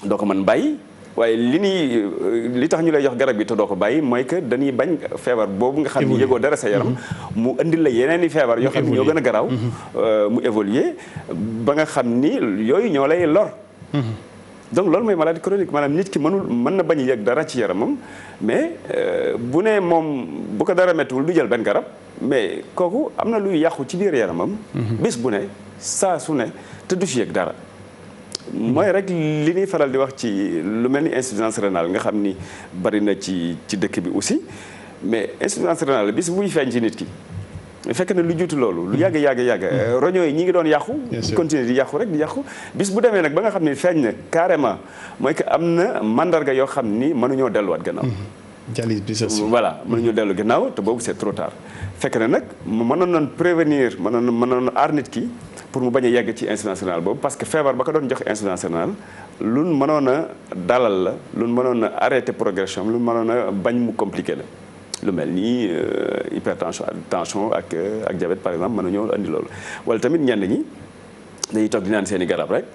doo ko mën bàyyi waaye li tax ñu lay jox garab gi te doo ko bàyyi mooy que dañuy bañ feebar boobu nga xam ni yëgoo dara sa yaram mu indil la yeneen i feebar yoo xam ni ñoo gën a garaaw mu évoluer ba nga xam ni yooyu ñoo lay lor donc loolu mooy maladie chronique maanaam nit ki mën na bañ a yëg dara ci yaramam mais bu ne moom bu ko dara mettiwul du jël benn garab mais kooku am na luy yàqu ci biir yaramam bis bu ne saa su ne te du ci yëg dara mooy rek li ñuy faral di wax ci lu mel ni insuffisance rénale nga xam ni bari na ci dëkk bi aussi mais insuffisance rénale bis buy feeñ ci nit ki fekk na lu juutu loolu lu yàgg roño yi ñi ngi doon yàqu continuer di yàqu rek di yàqu bis bu demee nag ba nga xam ni feeñ na carrément mooy que am na mandarga yoo xam ni mënuñoo delluwaat gannaaw dialyse bi voilà mënuñoo dellu gannaaw te boobu c'est trop tard fekk na nag mënoon nañ prévenir mënoon aar nit ki pour mu bañ a yegg ci insuffisance rénale boobu parce que feebar ba ko doon jox insuffisance rénale luñ mënoon a dalal la luñ mënoon a arrêter progression luñ mënoon a bañ mu compliqué la lu mel ni hypertension tension ak diabète par exemple mën na ñëw andi loolu wala tamit ñenn ñi dañuy toog di naan seen i garab rek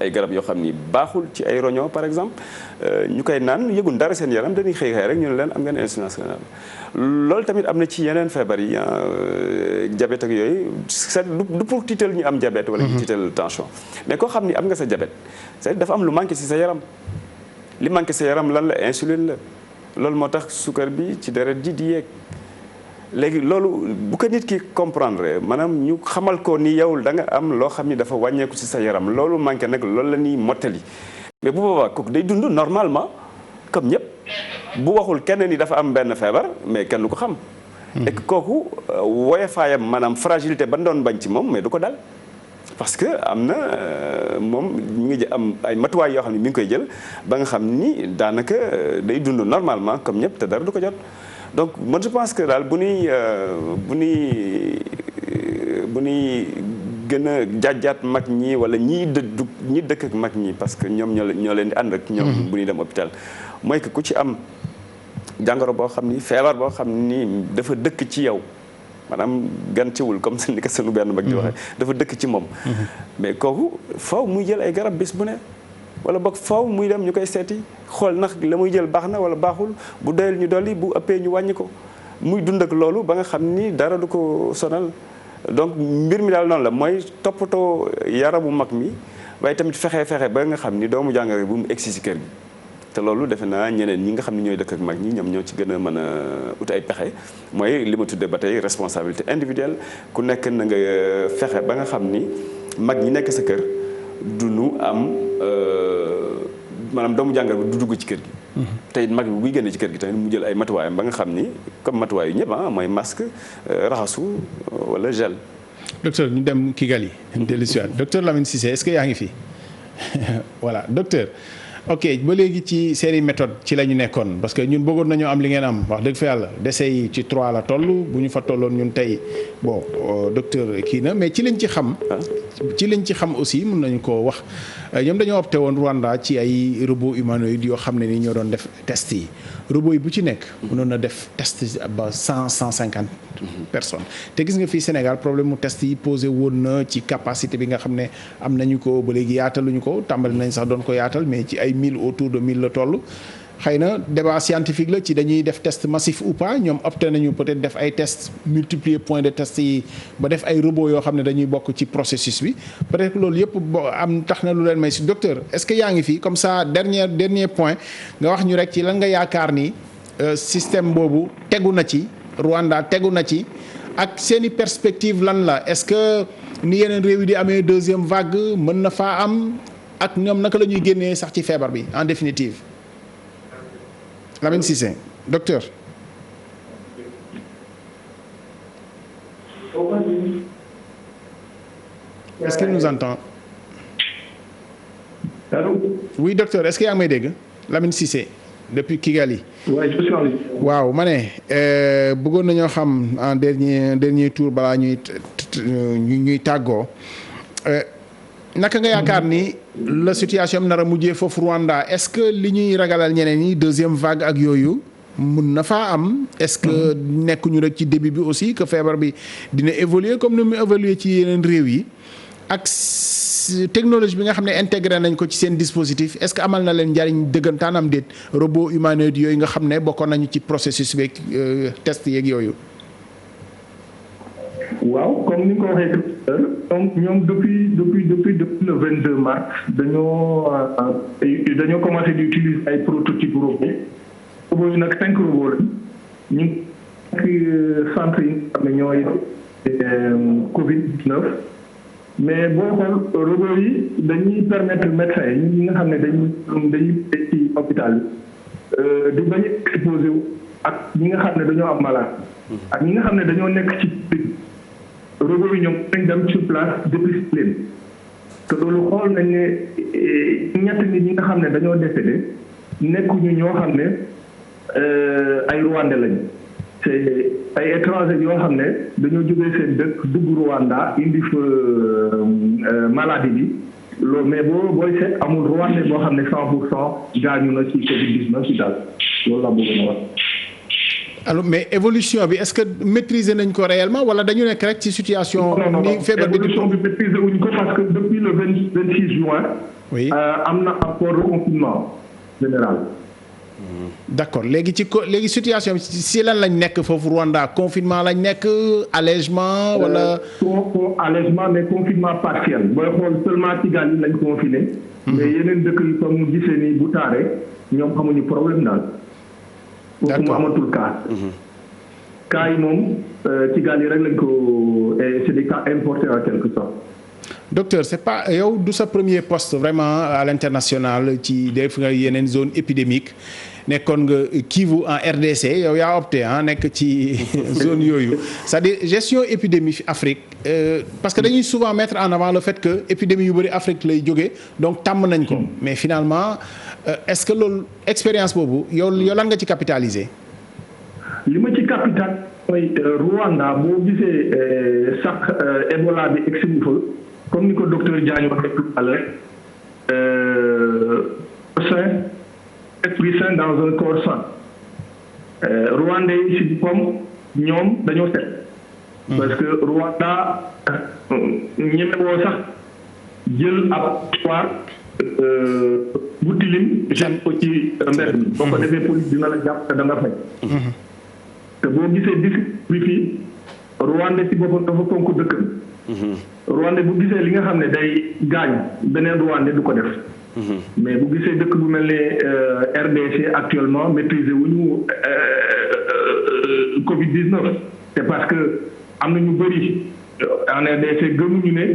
ay garab yoo xam ni baaxul ci ay roño par exemple ñu koy naan yëgun dara seen yaram dañuy xëy rek ñu ne leen am ngeen insuffisance rénale loolu tamit am na ci yeneen feebar yi diabète ak yooyu du pour tiital ñu am diabète wala ñu tiital tension mais koo xam ni am nga sa diabète c'est dafa am lu manqué ci sa yaram li manqué sa yaram lan la insuline la loolu moo tax suukar bi ci deret ji di yéeg léegi loolu bu ko nit ki comprendre maanaam ñu xamal ko ni yow da nga am loo xam ni dafa wàññeeku ci sa yaram loolu manqué nag loolu la ñuy mottali mais bu boobaa kooku day dund normalement comme ñëpp bu waxul kenn ni dafa am benn feebar mais kenn du ko xam. et que kooku woyofaayam maanaam fragilité ba doon bañ ci moom mais du ko dal. parce que am na moom ñu ngi am ay matuwaay yoo xam ne mi ngi koy jël ba nga xam ni daanaka day dund normalement comme ñëpp te dara du ko jot donc man je pense que daal bu ñuy gën a jàjjaat mag ñi wala ñi dëkk ak mag ñi parce que ñoom ñoo leen di ànd ak ñoom bu ñuy dem hôpital mooy que ku ci am jàngoro boo xam ni feebar boo xam ni dafa dëkk ci yow maanaam gàncewul comme ni ko sunu benn mag di waxee dafa dëkk ci moom mais kooku faw muy jël ay garab bis bu ne wala boog faw muy dem ñu koy seeti xool ndax la muy jël baax na wala baaxul bu doyal ñu dolli bu ëppee ñu wàññi ko muy dund ak loolu ba nga xam ni dara du ko sonal donc mbir mi daal noonu la mooy toppatoo yaramu mag mi waaye tamit fexe ba nga xam ni doomu jàngoro bu mu egsi si kër gi te loolu defe naa ñeneen ñi nga xam ne ñooy dëkk ak mag ñi ñoom ñoo ci gën a mën a ut ay pexe mooy li ma tuddee ba tey responsabilité individuelle ku nekk na nga fexe ba nga xam ni mag ñi nekk sa kër du nu am maanaam doomu jàngoro bi du dugg ci kër gi. tey mag bi buy génne ci kër gi tamit mu jël ay matuwaayam ba nga xam ni comme matuwaay yu ñëpp mooy masque raxasu wala gel. docteur ñu dem Kigali dellusiwaat docteur Lamine Cissé est-ce que yaa ngi fi voilà docteur. ok ba léegi ci seeni méthode ci la ñu nekkoon parce que ñun bëggoon nañoo am li ngeen am wax dëgg fa yàlla décès yi ci 3 la toll bu ñu fa tolloon ñun tey bon docteur kii na mais ci lañ ci xam ci liñ ci xam aussi mën nañu koo wax ñoom dañoo opté woon Rwanda ci ay robots humanoïdes yoo xam ne ni ñoo doon def test yi robots yi bu ci nekk mënoon na def test ba 150 personnes te gis nga fii Sénégal problème mu test yi posé woon na ci capacité bi nga xam ne am nañu ko ba léegi yaataluñu ko tàmbali nañ sax doon ko yaatal mais ci ay 1000 autour de 1000 la toll xëy na débat scientifique la ci dañuy def test massif ou pas ñoom opté nañu peut-être def ay tests multiplier point de test yi ba def ay robots yoo xam ne dañuy bokk ci processus bi peut-être que loolu yëpp am tax na lu leen may si docteur est-ce que yaa ngi fi comme ça dernier point nga wax ñu rek ci lan nga yaakaar ni système boobu tegu na ci Rwanda tegu na ci ak seeni perspective lan la est-ce que ni yeneen réew yi di amee deuxième vague mën na faa am ak ñoom naka la ñuy génnee sax ci feebar bi en définitive Lamine Cissé docteur. Est-ce qu'il nous entend? Allô? Oui docteur, est-ce que yaa ngi may dégg Lamine Cissé depuis Kigali. Ouais, je suis en ligne. waaw ma ne bëggoon nañoo xam en dernier tour balaa ñuy tàggoo naka nga yaakaar ni la situation am nar a mujjee foofu Rwanda est-ce que li ñuy ragalal ñeneen ñi deuxième vague ak yooyu mun na faa am est-ce que nekkuñu rek ci début bi aussi que feebar bi dina évoluer comme ni mu évoluer ci yeneen réew yi ak technologie bi nga xam ne intégré nañ ko ci seen dispositif est-ce que amal na leen njariñ dëggantaan am déet robot humanoïde yooyu nga xam ne bokkoon nañu ci processus beeg test yeeg yooyu. waaw comme ni nga ko waxee donc ñoom depuis le 22 mars dañoo commencé di utiliser ay prototypes robots yi nag 5 robots la ñu centre yi nga xam ne ñooy Covid-19 mais boo xool robots yi dañuy permettre médecins yi ñi nga xam ne dañuy ci hôpital bi di bañ a exposé wu ak ñi nga xam ne dañoo am malade ak ñi nga xam ne dañoo nekk ci robots yi ñoom dañ dem sur place dépister leen te loolu xool nañ ne ñett nit ñi nga xam ne dañoo décédé nekkuñu ñoo xam ne ay Rwandais lañu c'est ay étrangers yoo xam ne dañoo jógee seen dëkk dugg Rwanda indi fa maladie bi loolu mais booy seet amul Rwandais boo xam ne 100% gaañu na ci Covid-19 ci daal loolu la bëgg na wax. alors mais évolution bi est-ce que maîtriser nañ ko réellement wala dañu nekk rek ci situation. ni feebar bi évolution bi maîtriser wuñ ko parce que depuis le 26 juin. oui am na accord de confinement général. d'accord léegi situation bi si lan lañ nekk foofu Rwanda confinement lañ nekk allègement wala. allègement mais confinement partiel booy xool seulement Kigali lañ confiné. mais yeneen dëkk yi comme mu gisee nii bu taaree ñoom xamuñu problème daal. d'accord foofu mu amatul cas. cas yi moom Kigali rek lañ ko c'est des cas importés en quelque sorte. docteur c'est pas yow du sa premier poste vraiment à l'international ci def nga yeneen zone épidémique nekkoon nga Kivu en RDC yow yaa opté nekk ci zone yooyu c'est-à-dire gestion épidémie Afrique parce que dañuy souvent mettre en avant le fait que épidémie yu bëri Afrique lay jógee donc tàmm nañ ko mais finalement est-ce que loolu expérience boobu yow lan nga ci capitaliser. li ma ci capital mooy Rwanda boo gisee sax Ebola bi egsi fa comme ni ko docteur Diagne waxee tout à l'heure esprit sain dans un corps sain Rwandais yi si comme ñoom dañoo set parce que Rwanda ñemewoo sax jël ab soir bu tilim jël ko ci mbedd mi boo ko defee police dina la jàpp te da nga fay te boo gisee district bi fii Rwandais si boppam dafa fonk dëkkam Rwandais bu gisee li nga xam ne day gaañ beneen Rwandais du ko def mais bu gisee dëkk bu mel ne RDC actuellement maîtriser wuñu Covid-19 c'est parce que am na ñu bëri en RDC gëmuñu ne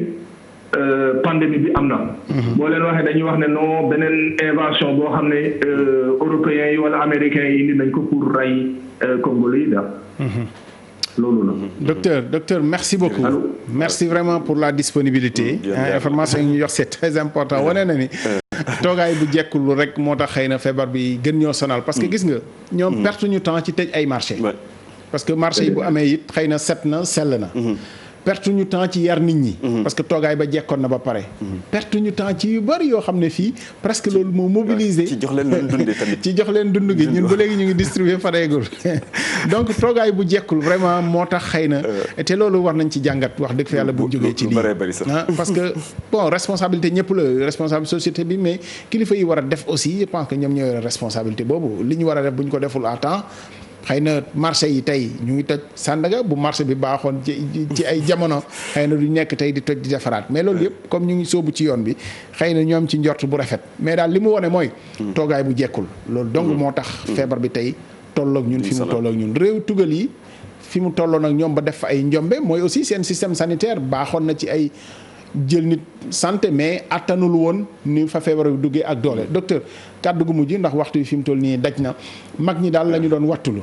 pandémie bi am na. boo leen waxee dañuy wax ne non beneen invention boo xam ne européens yi wala américains yi indi nañ ko pour rey congolais yi daal. loolu la. docteur merci beaucoup. Allô? Merci vraiment pour la disponibilité. Information yi ñu jox c'est très important wane na ni. toogaay bu jekkul rek moo tax xëy na feebar bi gën ñoo sonal parce que gis nga. ñoom perte ñu temps ci tëj ay marché parce que marché yi bu amee it xëy na set na sell na. perte ñu temps ci yar nit ñi. parce que toogaay ba jekkoon na ba pare. perte ñu temps ci yu bari yoo xam ne fii presque loolu moo mobilisé. ci jox leen lu dundee tamit. ci jox leen dund gi ñun ba léegi ñu ngi distribuer pareegul donc toogaay bu jekkul vraiment moo tax xëy na. te loolu war nañ ci jàngat wax dëgg fa yàlla bu jógee ci lii parce que bon responsabilité ñëpp la responsable société bi mais kilifa yi war a def aussi je pense que ñoom ñoo yore responsabilité boobu li ñu war a def bu ñu ko deful à temps. xëy na marché yi tey ñu ngi toj Sandaga bu marché bi baaxoon ci ay jamono xëy na du nekk tey di toj di defaraat mais loolu yëpp comme ñu ngi sóobu ci yoon bi xëy na ñoom ci njort bu rafet mais daal li mu wone mooy toogaay bu jekkul loolu donc moo tax feebar bi tey tolloog ñun fi mu tolloog ñun réew tugal yi fi mu tolloon ak ñoom ba def fa ay njombe mooy aussi seen système sanitaire baaxoon na ci ay jël nit santé mais attanul woon ni fa feebar bi duggee ak doole docteur kàddu gu mujj ndax waxtu yi fi mu toll nii daj na mag ñi daal la ñu doon wattulu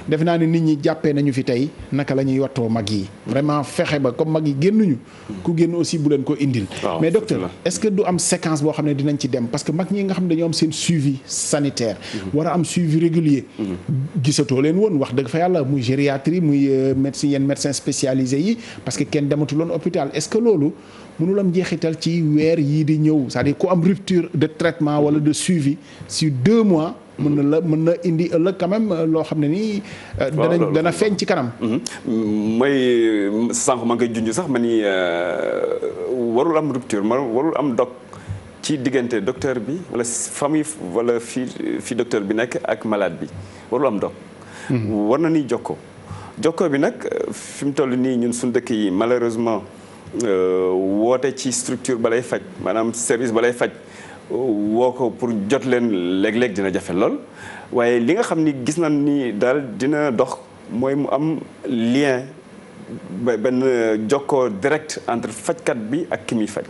def naa ne nit ñi jàppee nañu fi tey naka la ñuy wattoo mag yi vraiment fexe ba comme mag yi génnuñu ku génn aussi bu leen ko indil mais docteur est-ce que du am séquence boo xam ne dinañ ci dem parce que mag ñi nga xam ne dañoo am seen suivi sanitaire war a am suivi régulier gisatoo leen woon wax dëgg fa yàlla muy gériatrie muy médecin yenn médecin spécialisé yi parce que kenn dematuloon hôpital est-ce que loolu mënul am jeexital ci weer yii di ñëw c'est-à-dire ku am rupture de traitement wala de suivi sur 2 mois mën na indi ëllëg quand même loo xam ne nii dana feeñ ci kanam mooy sànq ma ngay junj sax ma ni warul am rupture warul am dog ci diggante docteur bi wala famille wala fi docteur bi nekk ak malade bi warul am dog war na ni jokkoo bi nag fi mu toll nii ñun suñu dëkk yi malheureusement woote ci structure ba lay faj maanaam service ba lay faj woo ko pour jot leen léeg-léeg dina jafe lool waaye li nga xam ni gis nañ ni daal dina dox mooy mu am lien benn jokkoo direct entre fajkat bi ak ki muy faj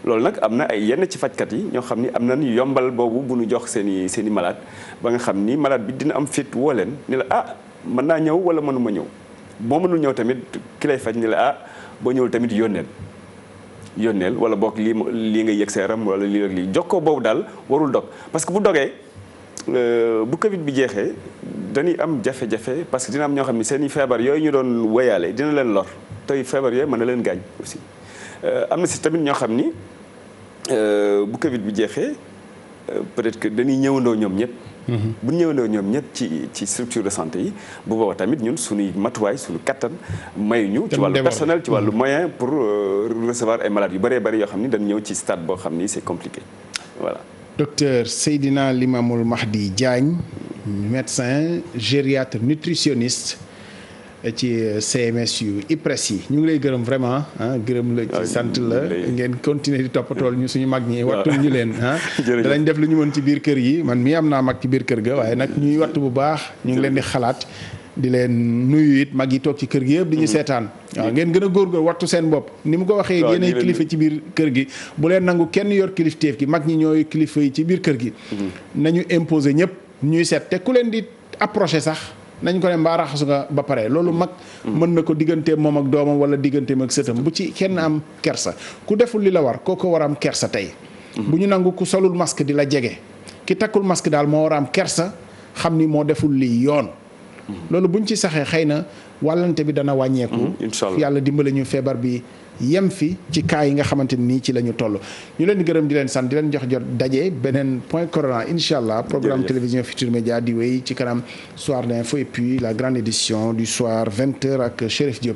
loolu nag am na ay yenn ci fajkat yi ñoo xam ni am nañ yombal boobu bu ñu jox seen i malade ba nga xam ni malade bi dina am fit woo leen ni la mën naa ñëw wala mënuma ñëw boo mënul ñëw tamit ki lay faj ni la boo ñëwul tamit yónneel wala boog lii nga yëg sa yaram wala lii ak lii jokkoo boobu daal warul dog parce que bu dogee bu Covid bi jeexee dañuy am jafe-jafe parce que dina am ñoo xam ne seen i feebar yooyu ñu doon wéyaale dina leen lor tey feebar yooyu mën na leen gaañ aussi am na si tamit ñoo xam ni bu Covid bi jeexee peut-être que dañuy ñëwandoo ñoom ñëpp. bu ñu ñëwandoo ñoom ñëpp ci structure de santé yi bu boobaa tamit ñun suñuy matuwaay suñu kattan may ñu ci wàllu personnel ci wàllu moyen pour recevoir ay malades yu bëree bëri yoo xam ni dañ ñëw ci stade boo xam ni c'est compliqué voilà. Docteur Seydina Limamoul Mahdi Diagne médecin gériatre nutritionniste ci CMS yu IPRES yi ñu ngi lay gërëm vraiment gërëm la ci sant la ngeen continuer di toppatool ñu suñu mag ñi wattul ñu leen danañ def lu ñu mën ci biir kër yi man mii am naa mag ci biir kër ga waaye nag ñuy wattu bu baax ñu ngi leen di xalaat di leen nuyu it mag yi toog ci kër gi yëpp di ñu seetaan waaw ngeen gën a góorgóor wattu seen bopp ni mu ko waxee yéenay kilifa ci biir kër gi bu leen nangu kenn yor kilifteef gi mag ñi ñooy kilifa yi ci biir kër gi nañu imposer ñëpp ñuy seet te ku leen di approché sax nañ ko ne mbaa raxasu nga ba pare loolu mag mën na ko digganteem moom ak doomam wala digganteem ak sëtam bu ci kenn am kersa ku deful li la war kooko war a am kersa tey bu ñu nangu ku solul masque di la jege ki takkul masque daal moo war a am kersa xam ni moo deful lii yoon loolu buñ ci saxee xëy na wàllante bi dana wàññeeku yàlla dimbale ñu feebar bi yem fi ci cas yi nga xamante ni ci la ñu toll ñu leen di gërëm di leen sant di leen jox jot daje beneen point corona incha allah programme télévision Futurs Médias di wéy ci kanam soir d'info et puis la grande édition du soir 20h ak Chérif Diop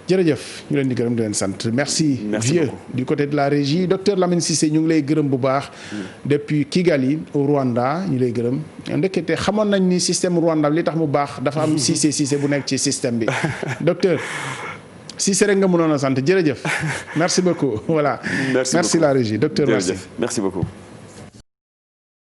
jërëjëf ñu leen di gërëm di leen sant merci vieux beaucoup. Du côté de la régie docteur Lamine Cissé ñu ngi lay gërëm bu baax depuis Kigali au Rwanda ñu lay gërëm ndekete xamoon nañ ni système Rwanda li tax mu baax dafa am Cissé bu nekk ci système bi docteur Cissé rek nga mënoon a sant jërëjëf merci beaucoup voilà merci beaucoup. La régie docteur merci beaucoup